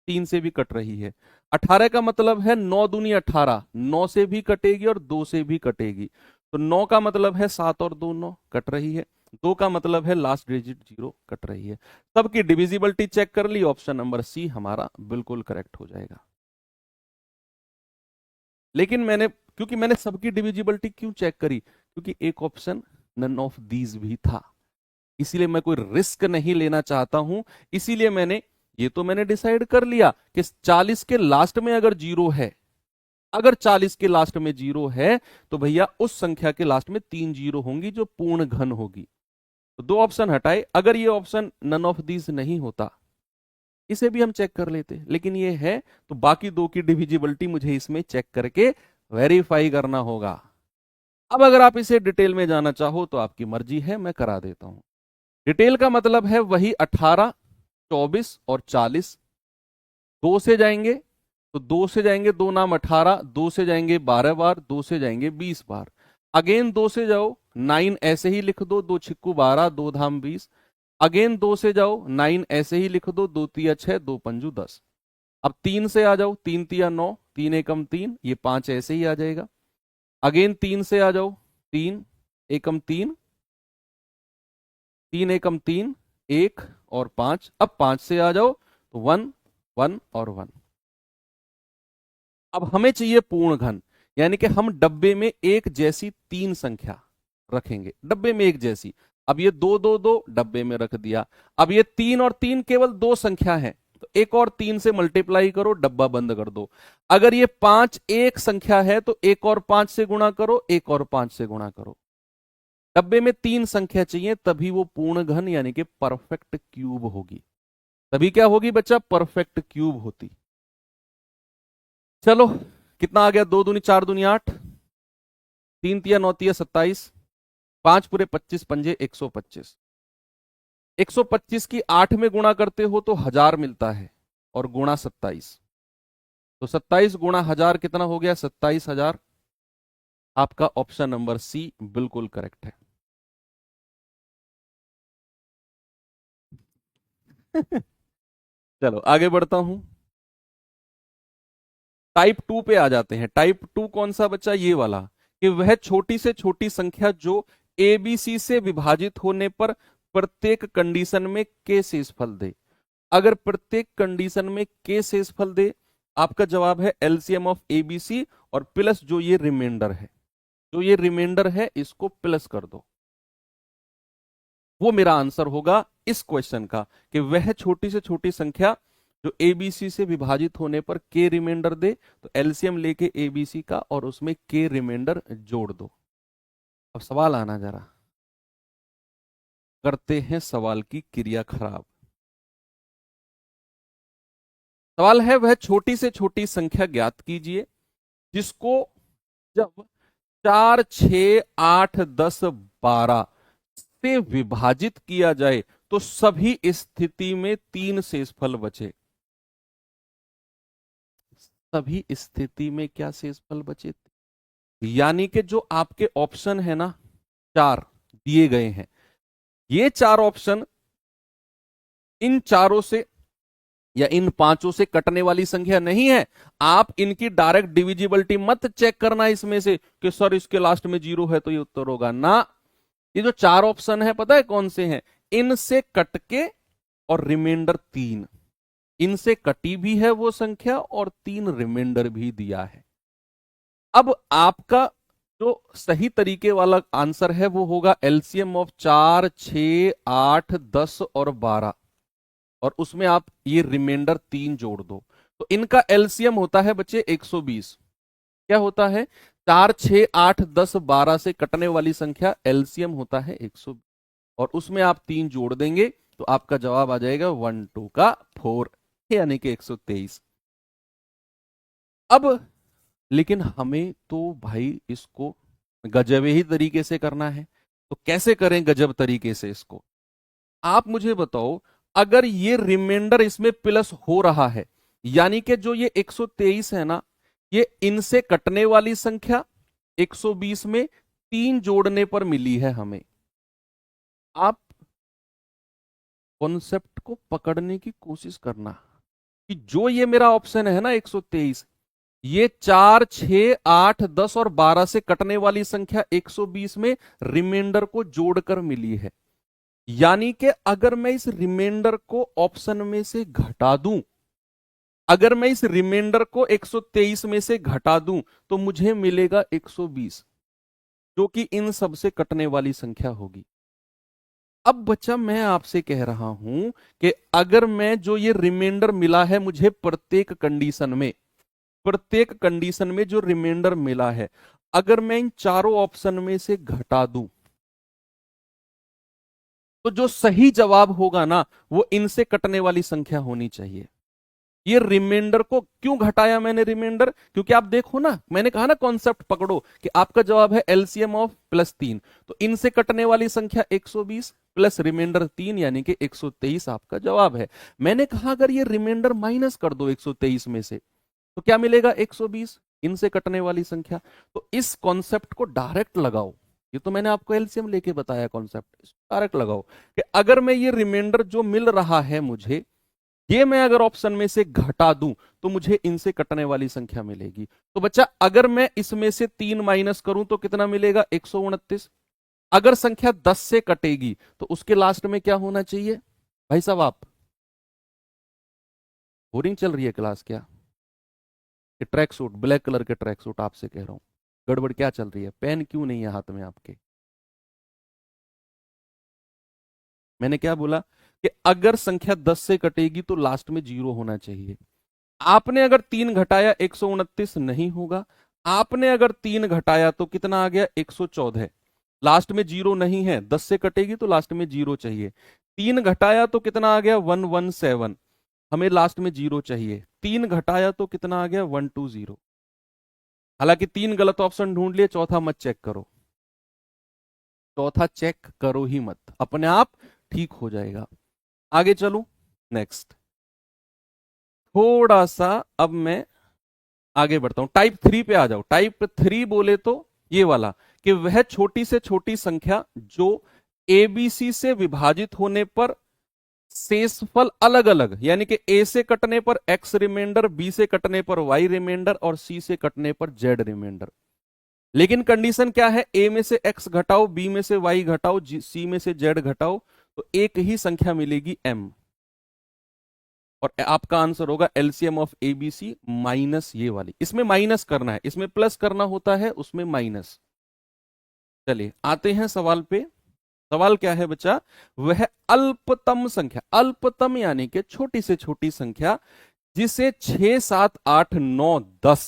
3 से भी कट रही है। 18 का मतलब है 9 दूनी 18, 9 से भी कटेगी और 2 से भी कटेगी, तो 9 का मतलब है 7 और 2 9, कट रही है। 2 का मतलब है लास्ट डिजिट 0, कट रही है। सबकी डिविजिबिलिटी चेक कर ली, ऑप्शन नंबर सी हमारा बिल्कुल करेक्ट हो जाएगा। लेकिन क्योंकि मैंने सबकी डिविजिबिलिटी क्यों चेक करी? क्योंकि एक ऑप्शन नन ऑफ दीज भी था, इसीलिए मैं कोई रिस्क नहीं लेना चाहता हूं। इसीलिए मैंने डिसाइड कर लिया कि 40 के लास्ट में अगर जीरो है, अगर 40 के लास्ट में जीरो है, तो भैया उस संख्या के लास्ट में 3 जीरो होंगी जो पूर्ण घन होगी। तो 2 ऑप्शन हटाए। अगर ये ऑप्शन नन ऑफ दीज नहीं होता, इसे भी हम चेक कर लेते, लेकिन ये है, तो बाकी 2 की डिविजिबिलिटी मुझे इसमें चेक करके वेरीफाई करना होगा। अब अगर आप इसे डिटेल में जाना चाहो तो आपकी मर्जी है, मैं करा देता हूं। डिटेल का मतलब है वही 18, 24 और 40। 2 से जाएंगे तो 2 से जाएंगे, 2 नाम 18, 2 से जाएंगे 12 बार, 2 से जाएंगे 20 बार। अगेन 2 से जाओ, 9 ऐसे ही लिख दो, 2 छिक्कू 12, 2 धाम 20। अगेन 2 से जाओ, 9 ऐसे ही लिख दो, 2 तिया 6, 2 पंजू 10। अब 3 से आ जाओ, 3 तिया 9, 3 एकम 3, ये 5 ऐसे ही आ जाएगा। अगेन 3 से आ जाओ, 3 एकम 3, 3 एकम 3, 1 और 5। अब 5 से आ जाओ तो 1 1 और 1। अब हमें चाहिए पूर्ण घन, यानी कि हम डब्बे में एक जैसी 3 संख्या रखेंगे, डब्बे में एक जैसी। अब ये 2 2 2 डब्बे में रख दिया। अब ये 3 और 3 केवल 2 संख्या है, तो एक और 3 से मल्टीप्लाई करो, डब्बा बंद कर दो। अगर ये 5 एक संख्या है तो एक और 5 से गुणा करो, एक और 5 से गुणा करो। डब्बे में 3 संख्या चाहिए, तभी वो पूर्ण घन यानी कि परफेक्ट क्यूब होगी। तभी क्या होगी बच्चा? परफेक्ट क्यूब होती। चलो, कितना आ गया? 2 दूनी 4 दूनी 8, 3 तिया 9 तिया 27, 5 पूरे 25 पंजे 125। 125 की 8 में गुणा करते हो तो 1000 मिलता है, और गुणा 27, तो 27 गुणा 1000 कितना हो गया? 27,000। आपका ऑप्शन नंबर सी बिल्कुल करेक्ट है। चलो आगे बढ़ता हूं। टाइप 2 पे आ जाते हैं। टाइप 2 कौन सा बच्चा? ये वाला, कि वह छोटी से छोटी संख्या जो एबीसी से विभाजित होने पर प्रत्येक कंडीशन में के शेषफल दे। अगर प्रत्येक कंडीशन में के शेषफल दे, आपका जवाब है एलसीएम ऑफ एबीसी और प्लस जो ये रिमाइंडर है, जो ये रिमाइंडर है इसको प्लस कर दो। वो मेरा आंसर होगा इस क्वेश्चन का, कि वह छोटी से छोटी संख्या जो एबीसी से विभाजित होने पर के रिमाइंडर दे, तो एलसीएम लेके एबीसी का और उसमें के रिमाइंडर जोड़ दो। अब सवाल आना जरा, करते हैं सवाल की क्रिया खराब। सवाल है, वह छोटी से छोटी संख्या ज्ञात कीजिए जिसको जब 4, 6, 8, 10, 12 से विभाजित किया जाए तो सभी स्थिति में 3 शेषफल बचे। सभी स्थिति में क्या शेषफल बचे? यानी कि जो आपके ऑप्शन है ना, 4 दिए गए हैं, ये 4 ऑप्शन इन चारों से या इन 5 से कटने वाली संख्या नहीं है। आप इनकी डायरेक्ट डिविजिबिलिटी मत चेक करना इसमें से कि सर इसके लास्ट में 0 है तो ये उत्तर होगा ना। ये जो 4 ऑप्शन है पता है कौन से हैं? इनसे कट के और रिमाइंडर 3, इनसे कटी भी है वो संख्या और 3 रिमाइंडर भी दिया है। अब आपका जो सही तरीके वाला आंसर है वो होगा एलसीएम ऑफ 4, 6, 8, 10 और 12, और उसमें आप ये रिमाइंडर 3 जोड़ दो, तो इनका एलसीएम होता है बच्चे 120। क्या होता है? 4, 6, 8, 10, 12 से कटने वाली संख्या एलसीएम होता है 120, और उसमें आप 3 जोड़ देंगे तो आपका जवाब आ जाएगा 1, 2 का 4, यानी कि 123। अब लेकिन हमें तो भाई इसको गजबे ही तरीके से करना है, तो कैसे करें गजब तरीके से इसको? आप मुझे बताओ, अगर ये रिमाइंडर इसमें प्लस हो रहा है, यानी कि जो ये 123 है ना, ये इनसे कटने वाली संख्या 120 में 3 जोड़ने पर मिली है हमें। आप कॉन्सेप्ट को पकड़ने की कोशिश करना कि जो ये मेरा ऑप्शन है ना 123, ये 4, 6, 8, 10 और 12 से कटने वाली संख्या 120 में रिमाइंडर को जोड़कर मिली है। यानी कि अगर मैं इस रिमाइंडर को ऑप्शन में से घटा दूं, अगर मैं इस रिमाइंडर को 123 में से घटा दूं तो मुझे मिलेगा 120, जो कि इन सब से कटने वाली संख्या होगी। अब बच्चा मैं आपसे कह रहा हूं कि अगर मैं जो ये रिमाइंडर मिला है मुझे प्रत्येक कंडीशन में, प्रत्येक कंडीशन में जो रिमाइंडर मिला है, अगर मैं इन चारों ऑप्शन में से घटा दूं तो जो सही जवाब होगा ना वो इनसे कटने वाली संख्या होनी चाहिए। ये रिमाइंडर को क्यों घटाया मैंने? रिमाइंडर क्योंकि आप देखो ना, मैंने कहा ना कॉन्सेप्ट पकड़ो कि आपका जवाब है एलसीएम ऑफ प्लस 3, तो इनसे कटने वाली संख्या 120 प्लस रिमाइंडर 3 यानी कि 123 आपका जवाब है। मैंने कहा अगर ये रिमाइंडर माइनस कर दो 123 में से तो क्या मिलेगा? 120, इनसे कटने वाली संख्या। तो इस कॉन्सेप्ट को डायरेक्ट लगाओ, ये तो मैंने आपको एलसीएम लेके बताया कॉन्सेप्ट, डायरेक्ट लगाओ कि अगर मैं ये रिमाइंडर जो मिल रहा है मुझे, ये मैं अगर ऑप्शन में से घटा दूं तो मुझे इनसे कटने वाली संख्या मिलेगी। तो बच्चा अगर मैं इसमें से 3 माइनस करूं तो कितना मिलेगा? 129। अगर संख्या 10 से कटेगी तो उसके लास्ट में क्या होना चाहिए? भाई साहब आप, बोरिंग चल रही है क्लास क्या? ट्रैक सूट, ब्लैक कलर के ट्रैक सूट आपसे कह रहा हूं, गड़बड़ क्या चल रही है? पेन क्यों नहीं है हाथ में आपके? मैंने क्या बोला? कि अगर संख्या 10 से कटेगी तो लास्ट में 0 होना चाहिए। आपने अगर 3 घटाया 129 नहीं होगा, आपने अगर 3 घटाया तो कितना आ गया 114, लास्ट में 0 नहीं है, 10 से कटेगी तो लास्ट में 0 चाहिए। 3 घटाया तो कितना आ गया 117, हमें लास्ट में 0 चाहिए। 3 घटाया तो कितना आ गया 120। हालांकि 3 गलत ऑप्शन ढूंढ लिए, चौथा मत चेक करो, चौथा चेक करो ही मत, अपने आप ठीक हो जाएगा। आगे चलूं, नेक्स्ट थोड़ा सा अब मैं आगे बढ़ता हूं, टाइप 3 पे आ जाओ। टाइप 3 बोले तो ये वाला कि वह छोटी से छोटी संख्या जो एबीसी से विभाजित होने पर शेषफल अलग अलग, यानी कि ए से कटने पर एक्स रिमाइंडर, बी से कटने पर वाई रिमाइंडर और सी से कटने पर जेड रिमाइंडर। लेकिन कंडीशन क्या है, ए में से एक्स घटाओ, बी में से वाई घटाओ, सी में से जेड घटाओ, तो एक ही संख्या मिलेगी एम, और आपका आंसर होगा एलसीएम ऑफ एबीसी माइनस ये वाली। इसमें माइनस करना है, इसमें प्लस करना होता है, उसमें माइनस। चलिए आते हैं सवाल पे। सवाल क्या है बच्चा, वह अल्पतम संख्या, अल्पतम यानी कि छोटी से छोटी संख्या जिसे 6 7 8 9 10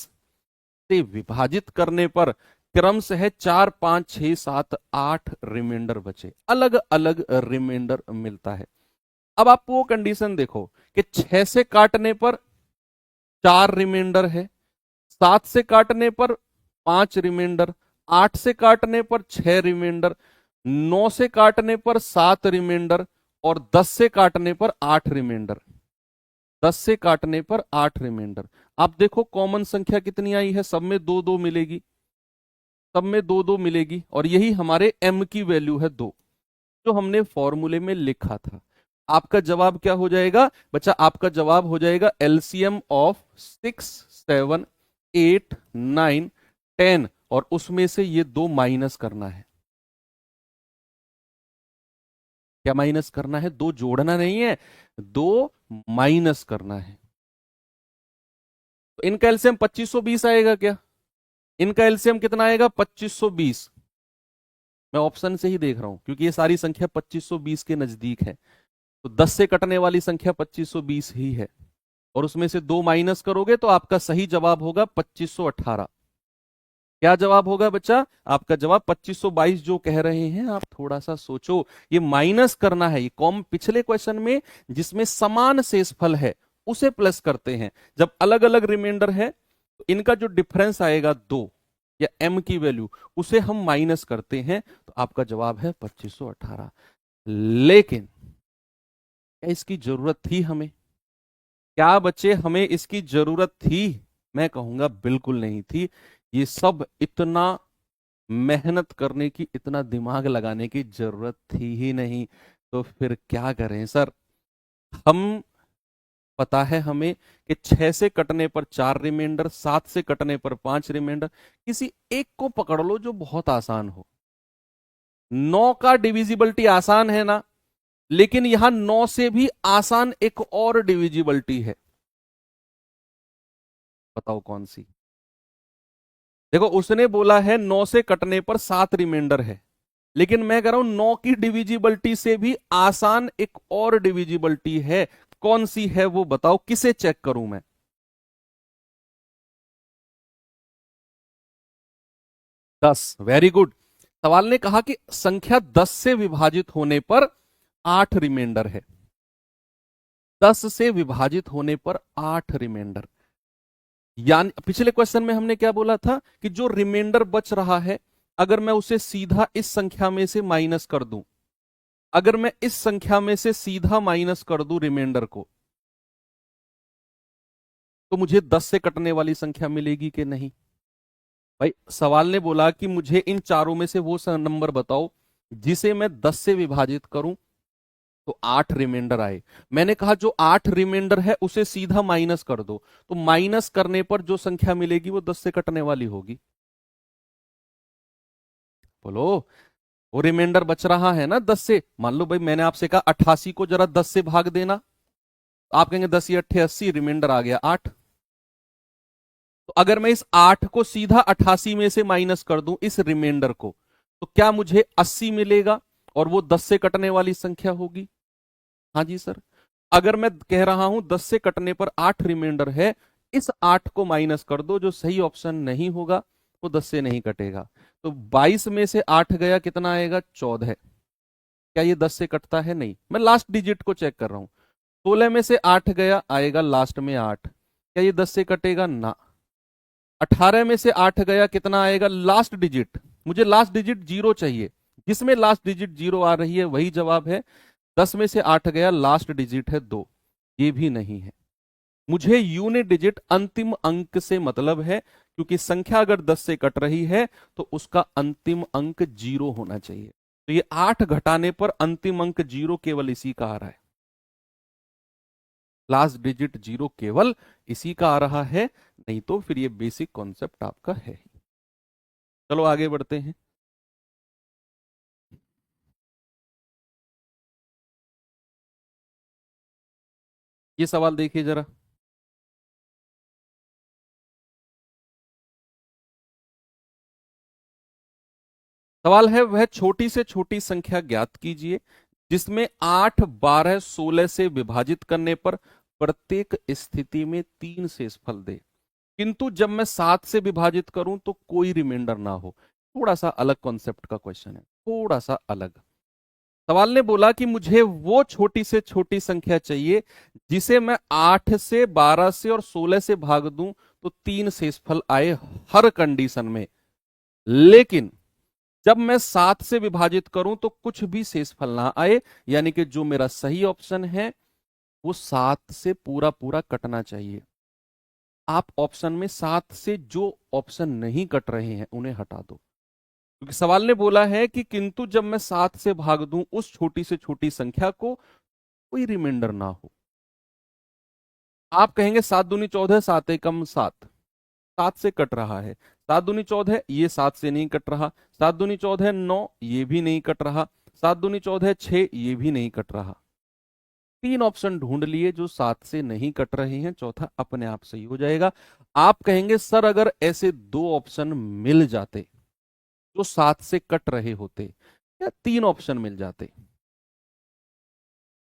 से विभाजित करने पर क्रमशः है 4 5 6 7 8 रिमाइंडर बचे, अलग अलग रिमाइंडर मिलता है। अब आप वो कंडीशन देखो कि 6 से काटने पर 4 रिमाइंडर है, 7 से काटने पर 5 रिमाइंडर, 8 से काटने पर 6 रिमाइंडर, 9 से काटने पर 7 रिमाइंडर और 10 से काटने पर 8 रिमाइंडर, 10 से काटने पर 8 रिमाइंडर। आप देखो कॉमन संख्या कितनी आई है, सब में 2 2 मिलेगी, सब में 2 2 मिलेगी, और यही हमारे m की वैल्यू है 2, जो हमने फॉर्मूले में लिखा था। आपका जवाब क्या हो जाएगा बच्चा, आपका जवाब हो जाएगा एलसीएम ऑफ 6 7 8 9 10, और उसमें से ये 2 माइनस करना है। क्या माइनस करना है, 2 जोड़ना नहीं है, 2 माइनस करना है। तो इनका एलसीएम 2520 आएगा क्या, इनका एलसीएम कितना आएगा 2520। मैं ऑप्शन से ही देख रहा हूं क्योंकि ये सारी संख्या 2520 के नजदीक है, तो 10 से कटने वाली संख्या 2520 ही है, और उसमें से 2 माइनस करोगे तो आपका सही जवाब होगा 2518। क्या जवाब होगा बच्चा, आपका जवाब 2522 जो कह रहे हैं। आप थोड़ा सा सोचो, ये माइनस करना है, ये कॉम पिछले क्वेश्चन में जिसमें समान शेषफल है उसे प्लस करते हैं, जब अलग अलग रिमाइंडर है तो इनका जो डिफरेंस आएगा 2 या m की वैल्यू, उसे हम माइनस करते हैं, तो आपका जवाब है 2518। लेकिन क्या इसकी जरूरत थी हमें, क्या बच्चे हमें इसकी जरूरत थी? मैं कहूंगा बिल्कुल नहीं थी। ये सब इतना मेहनत करने की, इतना दिमाग लगाने की जरूरत थी ही नहीं, तो फिर क्या करें सर। हम पता है हमें कि 6 से कटने पर 4 रिमाइंडर, 7 से कटने पर 5 रिमाइंडर, किसी एक को पकड़ लो जो बहुत आसान हो। 9 का डिविजिबिलिटी आसान है ना, लेकिन यहां 9 से भी आसान एक और डिविजिबिलिटी है, बताओ कौन सी। देखो उसने बोला है 9 से कटने पर 7 रिमाइंडर है, लेकिन मैं कह रहा हूं 9 की डिविजिबिलिटी से भी आसान एक और डिविजिबिलिटी है, कौन सी है वो बताओ, किसे चेक करूं मैं। 10, वेरी गुड। सवाल ने कहा कि संख्या 10 से विभाजित होने पर 8 रिमाइंडर है, 10 से विभाजित होने पर 8 रिमाइंडर, यानी पिछले क्वेश्चन में हमने क्या बोला था कि जो रिमाइंडर बच रहा है अगर मैं उसे सीधा इस संख्या में से माइनस कर दूं, अगर मैं इस संख्या में से सीधा माइनस कर दूं रिमाइंडर को, तो मुझे 10 से कटने वाली संख्या मिलेगी कि नहीं। भाई सवाल ने बोला कि मुझे इन चारों में से वो नंबर बताओ जिसे मैं 10 से विभाजित करूं तो 8 रिमाइंडर आए। मैंने कहा जो 8 रिमाइंडर है उसे सीधा माइनस कर दो, तो माइनस करने पर जो संख्या मिलेगी वो 10 से कटने वाली होगी। बोलो, वो रिमाइंडर बच रहा है ना 10 से। मान लो भाई मैंने आपसे कहा 88 को जरा 10 से भाग देना, तो आप कहेंगे 10 या 80, रिमाइंडर आ गया 8। तो अगर मैं इस 8 को सीधा 88 में से माइनस कर दूं इस रिमाइंडर को, तो क्या मुझे 80 मिलेगा और वो 10 से कटने वाली संख्या होगी। हाँ जी सर, अगर मैं कह रहा हूं 10 से कटने पर 8 रिमाइंडर है, इस 8 को माइनस कर दो, जो सही ऑप्शन नहीं होगा वो 10 से नहीं कटेगा। तो 22 में से 8 गया, कितना आएगा? 14। क्या ये 10 से कटता है? नहीं। मैं लास्ट डिजिट को चेक कर रहा हूं। 16 में से 8 गया, आएगा लास्ट में 8। क्या ये 10 से कटेगा? ना। 18 में से 8 गया, कितना आएगा लास्ट डिजिट? मुझे लास्ट डिजिट 0 चाहिए, जिसमें लास्ट डिजिट 0 आ रही है वही जवाब है। 10 में से 8 गया, लास्ट डिजिट है 2, ये भी नहीं है। मुझे यूनिट डिजिट अंतिम अंक से मतलब है, क्योंकि संख्या अगर 10 से कट रही है तो उसका अंतिम अंक 0 होना चाहिए। तो ये 8 घटाने पर अंतिम अंक 0 केवल इसी का आ रहा है, लास्ट डिजिट 0 केवल इसी का आ रहा है, नहीं तो फिर ये बेसिक कॉन्सेप्ट आपका है। चलो आगे बढ़ते हैं। ये सवाल देखिए जरा। सवाल है, वह छोटी से छोटी संख्या ज्ञात कीजिए जिसमें 8, 12, 16 से विभाजित करने पर प्रत्येक स्थिति में 3 शेषफल दे, किंतु जब मैं 7 से विभाजित करूं तो कोई रिमाइंडर ना हो। थोड़ा सा अलग कॉन्सेप्ट का क्वेश्चन है, थोड़ा सा अलग। सवाल ने बोला कि मुझे वो छोटी से छोटी संख्या चाहिए जिसे मैं 8 से, 12 से और 16 से भाग दूं तो 3 शेषफल आए हर कंडीशन में, लेकिन जब मैं 7 से विभाजित करूं तो कुछ भी शेषफल ना आए, यानी कि जो मेरा सही ऑप्शन है वो 7 से पूरा पूरा कटना चाहिए। आप ऑप्शन में 7 से जो ऑप्शन नहीं कट रहे हैं उन्हें हटा दो, क्योंकि सवाल ने बोला है कि किंतु जब मैं 7 से भाग दूं उस छोटी से छोटी संख्या को कोई रिमाइंडर ना हो। आप कहेंगे 7 दूनी 14, 7 एकम 7, 7 से कट रहा है। 7 दूनी 14, ये 7 से नहीं कट रहा। 7 दूनी 14, 9, ये भी नहीं कट रहा। 7 दूनी 14, 6, ये भी नहीं कट रहा। 3 ऑप्शन ढूंढ लिए जो 7 से नहीं कट रहे हैं, चौथा अपने आप सही हो जाएगा। आप कहेंगे सर अगर ऐसे 2 ऑप्शन मिल जाते जो 7 से कट रहे होते, या 3 ऑप्शन मिल जाते,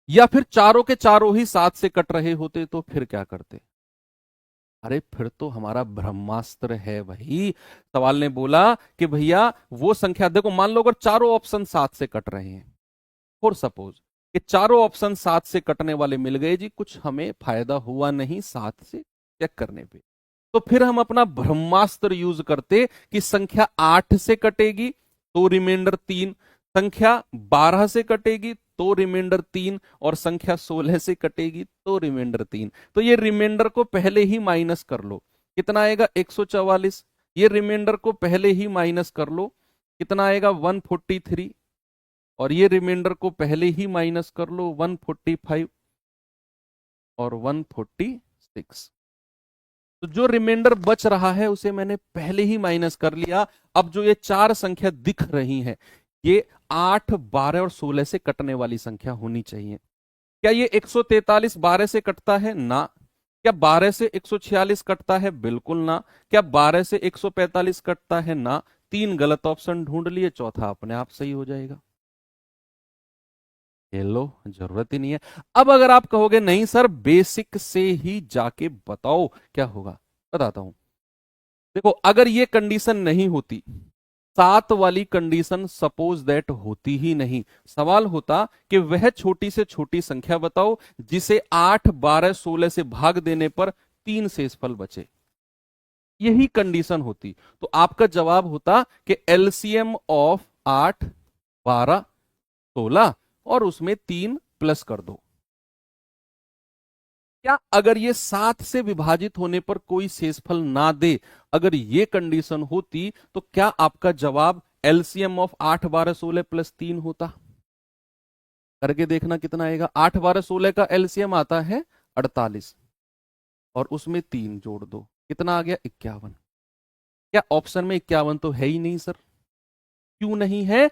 या फिर चारों के चारों ही 7 से कट रहे होते, तो फिर क्या करते? अरे फिर तो हमारा ब्रह्मास्त्र है भाई। सवाल ने बोला कि भैया वो संख्या देखो, मान लो अगर चारों ऑप्शन 7 से कट रहे हैं, फॉर सपोज कि चारों ऑप्शन 7 से कटने वाले मिल गए जी, कुछ हमें फायदा हुआ नहीं 7 से चेक करने पे, तो फिर हम अपना ब्रह्मास्त्र यूज करते कि संख्या 8 से कटेगी तो रिमाइंडर 3, संख्या 12 से कटेगी तो रिमाइंडर 3, और संख्या 16 से कटेगी तो रिमाइंडर 3। तो ये रिमाइंडर को पहले ही माइनस कर लो, कितना आएगा? 144। ये रिमाइंडर को पहले ही माइनस कर लो, कितना आएगा? 143। और ये रिमाइंडर को पहले ही माइनस कर लो, 145 और 146। तो जो रिमाइंडर बच रहा है उसे मैंने पहले ही माइनस कर लिया। अब जो ये 4 संख्या दिख रही हैं, ये 8, 12 और 16 से कटने वाली संख्या होनी चाहिए। क्या ये 143 12 से कटता है? ना। क्या 12 से 146 कटता है? बिल्कुल ना। क्या 12 से 145 कटता है? ना। 3 गलत ऑप्शन ढूंढ लिए, चौथा अपने आप सही हो जाएगा। ये लो, जरूरत ही नहीं है। अब अगर आप कहोगे नहीं सर बेसिक से ही जाके बताओ क्या होगा, बताता हूं। देखो अगर ये कंडीशन नहीं होती, 7 वाली कंडीशन सपोज दैट होती ही नहीं, सवाल होता कि वह छोटी से छोटी संख्या बताओ जिसे 8, 12, 16 से भाग देने पर 3 शेषफल बचे। यही कंडीशन होती तो आपका जवाब होता कि एलसीएम ऑफ 8, 12, 16 और उसमें 3 प्लस कर दो। क्या अगर ये 7 से विभाजित होने पर कोई शेषफल ना दे, अगर ये कंडीशन होती तो क्या आपका जवाब एलसीएम ऑफ 8, 12, 16 प्लस 3 होता? करके देखना कितना आएगा। 8, 12, 16 का एलसीएम आता है 48 और उसमें 3 जोड़ दो, कितना आ गया? 51। क्या ऑप्शन में 51 तो है ही नहीं सर? क्यों नहीं है?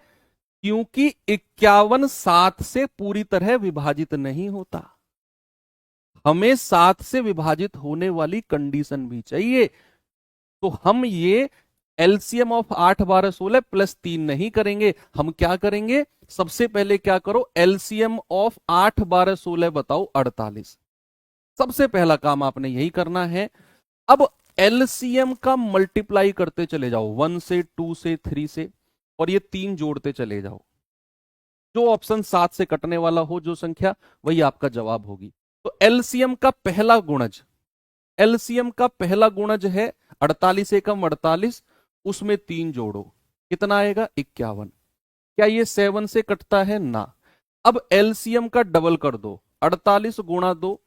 क्योंकि 51 7 से पूरी तरह विभाजित नहीं होता, हमें 7 से विभाजित होने वाली कंडीशन भी चाहिए। तो हम ये एलसीएम ऑफ 8 12 16 प्लस 3 नहीं करेंगे, हम क्या करेंगे, सबसे पहले क्या करो, एलसीएम ऑफ 8 12 16 बताओ 48। सबसे पहला काम आपने यही करना है। अब एलसीएम का मल्टीप्लाई करते चले जाओ, 1 से 2 से 3 से, और ये 3 जोड़ते चले जाओ। जो ऑप्शन 7 से कटने वाला हो जो संख्या, वही आपका जवाब होगी। तो एलसीएम का पहला गुणज, एलसीएम का पहला गुणज है 48 एकम 48, उसमें 3 जोड़ो, कितना आएगा 51। क्या ये 7 से कटता है ना। अब एलसीएम का डबल कर दो, 48 गुणा 2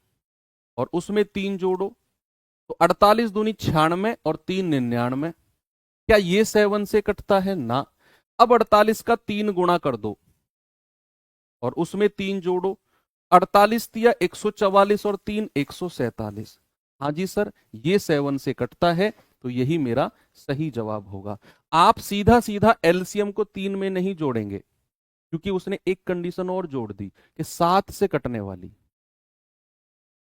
और उसमें 3 जोड़ो, तो 48 दूनी 96 और 3 99। क्या ये 7 से कटता है ना। अब 48 का 3 गुणा कर दो और उसमें 3 जोड़ो, 48 दिया 144 और 3 147। हाँ जी सर, ये 7 से कटता है, तो यही मेरा सही जवाब होगा। आप सीधा सीधा एलसीएम को 3 में नहीं जोड़ेंगे, क्योंकि उसने एक कंडीशन और जोड़ दी कि 7 से कटने वाली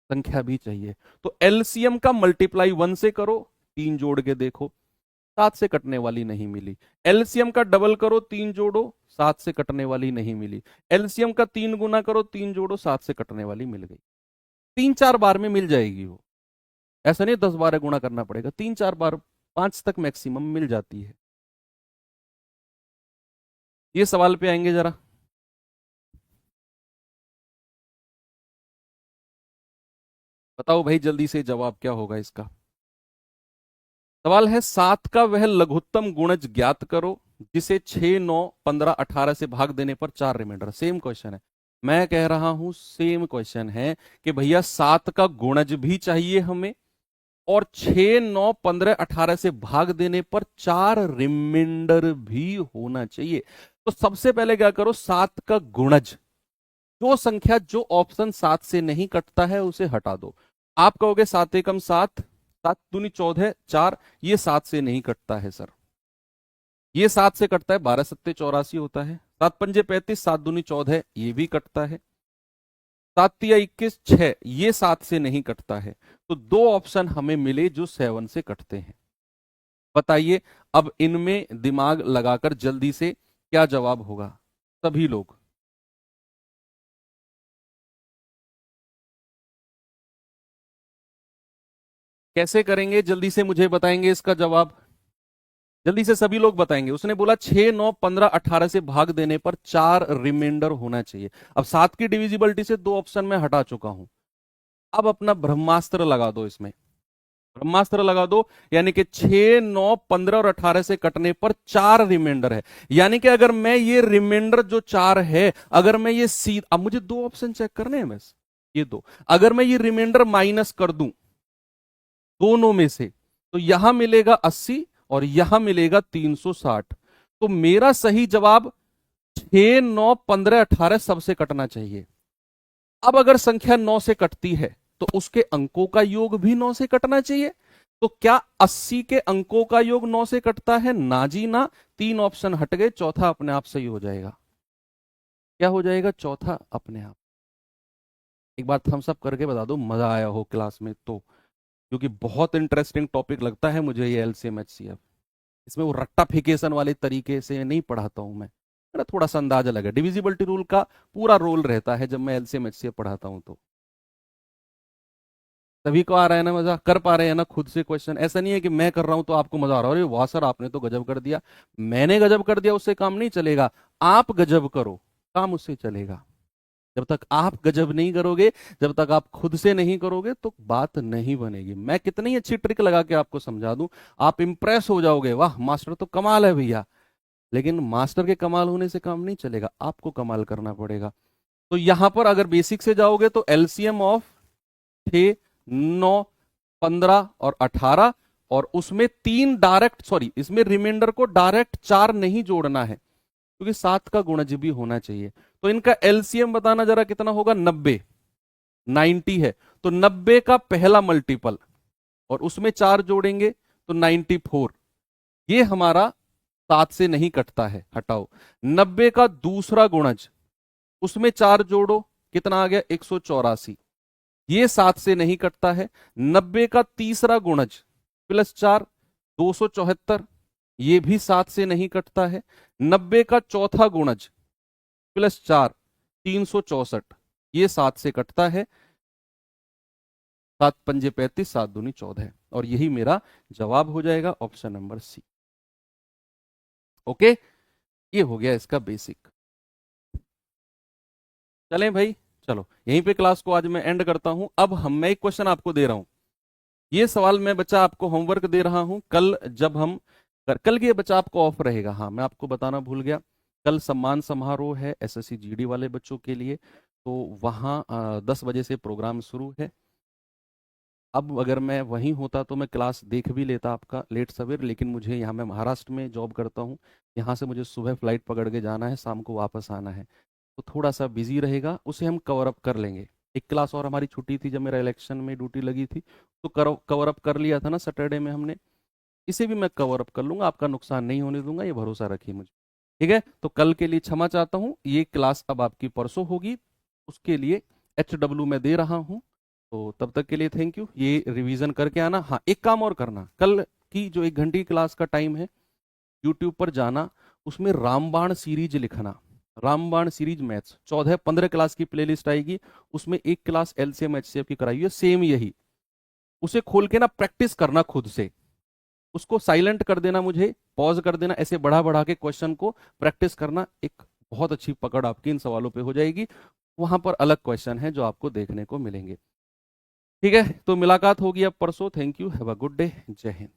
संख्या भी चाहिए। तो एलसीएम का मल्टीप्लाई 1 से करो, 3 जोड़ के देखो, 7 से कटने वाली नहीं मिली। एलसीएम का डबल करो, 3 जोड़ो, 7 से कटने वाली नहीं मिली। एलसीएम का 3 गुना करो, 3 जोड़ो, 7 से कटने वाली मिल गई। 3 4 बार में मिल जाएगी वो, ऐसा नहीं 10 12 गुना करना पड़ेगा, 3 4 बार, 5 तक मैक्सिमम मिल जाती है। ये सवाल पे आएंगे जरा। बताओ भाई जल्दी से जवाब क्या होगा इसका। सवाल है 7 का वह लघुत्तम गुणज ज्ञात करो जिसे 6 9 15 18 से भाग देने पर 4 रिमाइंडर। सेम क्वेश्चन है, मैं कह रहा हूं सेम क्वेश्चन है कि भैया 7 का गुणज भी चाहिए हमें, और 6 9 15 18 से भाग देने पर 4 रिमाइंडर भी होना चाहिए। तो सबसे पहले क्या करो, 7 का गुणज, जो संख्या जो ऑप्शन 7 से नहीं कटता है उसे हटा दो। आप कहोगे 7 एकम 7, 7 दूनी 14 4, ये 7 से नहीं कटता है सर। ये 7 से कटता है, 12 सत्ते 84 होता है, 7 पंजे 35, 7 दूनी 14, ये भी कटता है, 7 तिया 21 6, ये 7 से नहीं कटता है। तो दो ऑप्शन हमें मिले जो 7 से कटते हैं। बताइए अब इनमें दिमाग लगाकर जल्दी से क्या जवाब होगा सभी लोग। कैसे करेंगे जल्दी से मुझे बताएंगे इसका जवाब, जल्दी से सभी लोग बताएंगे। उसने बोला 6 9 15 18 से भाग देने पर 4 रिमाइंडर होना चाहिए। अब 7 की डिविजिबिलिटी से दो ऑप्शन में हटा चुका हूं, अब अपना ब्रह्मास्त्र लगा दो इसमें, ब्रह्मास्त्र लगा दो, यानी कि 6 9 15 और 18 से कटने पर 4 रिमाइंडर है। यानी कि अगर मैं ये रिमाइंडर जो 4 है, अगर मैं ये अब मुझे दो ऑप्शन चेक करने हैं बस, ये दो, अगर मैं ये रिमाइंडर माइनस कर दूं दोनों में से, तो यहां मिलेगा 80 और यहां मिलेगा 360। तो मेरा सही जवाब 6 9 15 18 सबसे कटना चाहिए। अब अगर संख्या 9 से कटती है तो उसके अंकों का योग भी 9 से कटना चाहिए। तो क्या 80 के अंकों का योग 9 से कटता है, ना जी ना। तीन ऑप्शन हट गए, चौथा अपने आप सही हो जाएगा। क्या हो जाएगा, चौथा अपने आप। एक बार थम्स अप करके बता दो मजा आया हो क्लास में तो, क्योंकि बहुत इंटरेस्टिंग टॉपिक लगता है मुझे ये एलसीएम एचसीएफ। इसमें वो रट्टाफिकेशन वाले तरीके से नहीं पढ़ाता हूं मैं, मेरा थोड़ा सा अंदाजा लगा। डिविजिबिलिटी रूल का पूरा रोल रहता है जब मैं एलसीएम एचसीएफ पढ़ाता हूं तो। सभी को आ रहा है ना, मजा कर पा रहे हैं ना खुद से क्वेश्चन। ऐसा नहीं है कि मैं कर रहा हूं तो आपको मजा आ रहा है, अरे वाह सर आपने तो गजब कर दिया। मैंने गजब कर दिया उससे काम नहीं चलेगा, आप गजब करो, काम उससे चलेगा। जब तक आप गजब नहीं करोगे, जब तक आप खुद से नहीं करोगे, तो बात नहीं बनेगी। मैं कितनी अच्छी ट्रिक लगा के आपको समझा दूं, आप इंप्रेस हो जाओगे, वाह मास्टर तो कमाल है भैया। लेकिन मास्टर के कमाल होने से काम नहीं चलेगा, आपको कमाल करना पड़ेगा। तो यहां पर अगर बेसिक से जाओगे तो एलसीएम ऑफ 6 9 15 और 18, और उसमें 3 डायरेक्ट, सॉरी इसमें रिमाइंडर को डायरेक्ट 4 नहीं जोड़ना है, क्योंकि 7 का गुणज भी होना चाहिए। तो इनका एलसीएम बताना जरा कितना होगा, 90, 90 है। तो 90 का पहला मल्टीपल और उसमें 4 जोड़ेंगे तो 94, ये हमारा 7 से नहीं कटता है, हटाओ। 90 का दूसरा गुणज, उसमें 4 जोड़ो, कितना आ गया 184, ये 7 से नहीं कटता है। 90 का तीसरा गुणज प्लस 4 274, ये भी 7 से नहीं कटता है। 90 का चौथा गुणज +4 364, ये 7 से कटता है। 7 पंजे 35, 7 दूनी 14, और यही मेरा जवाब हो जाएगा, ऑप्शन नंबर सी। ओके, ये हो गया इसका बेसिक। चलें भाई, चलो यहीं पे क्लास को आज मैं एंड करता हूं। अब मैं एक क्वेश्चन आपको दे रहा हूं, ये सवाल मैं बच्चा आपको होमवर्क दे रहा हूं। कल जब हम कल के बच्चा आपको ऑफ रहेगा। हाँ, मैं आपको बताना भूल गया, कल सम्मान समारोह है एसएससी जीडी वाले बच्चों के लिए, तो वहाँ 10 बजे से प्रोग्राम शुरू है। अब अगर मैं वहीं होता तो मैं क्लास देख भी लेता आपका लेट सवेर, लेकिन मुझे यहाँ, मैं महाराष्ट्र में जॉब करता हूँ, यहाँ से मुझे सुबह फ्लाइट पकड़ के जाना है, शाम को वापस आना है, तो थोड़ा सा बिजी रहेगा। उसे हम कवर अप कर लेंगे। एक क्लास और हमारी छुट्टी थी जब मेरा इलेक्शन में ड्यूटी लगी थी, तो कवर अप कर लिया था ना सैटरडे में हमने। इसे भी मैं कवर अप कर लूंगा, आपका नुकसान नहीं होने दूंगा, ये भरोसा रखिए मुझे। ठीक है, तो कल के लिए क्षमा चाहता हूँ, ये क्लास अब आपकी परसों होगी, उसके लिए HW में दे रहा हूँ। तो तब तक के लिए थैंक यू। ये रिवीजन करके आना। हाँ, एक काम और करना, कल की जो 1 घंटे की क्लास का टाइम है, यूट्यूब पर जाना, उसमें रामबाण सीरीज लिखना, रामबाण सीरीज मैथ्स 14-15 क्लास की प्लेलिस्ट आएगी, उसमें एक क्लास LCM HCF की कराई है, सेम यही, उसे खोल के ना प्रैक्टिस करना खुद से, उसको साइलेंट कर देना, मुझे पॉज कर देना, ऐसे बढ़ा बढ़ा के क्वेश्चन को प्रैक्टिस करना, एक बहुत अच्छी पकड़ आपकी इन सवालों पे हो जाएगी। वहां पर अलग क्वेश्चन है जो आपको देखने को मिलेंगे। ठीक है, तो मुलाकात होगी अब परसों। Thank you, have a good day, जय हिंद।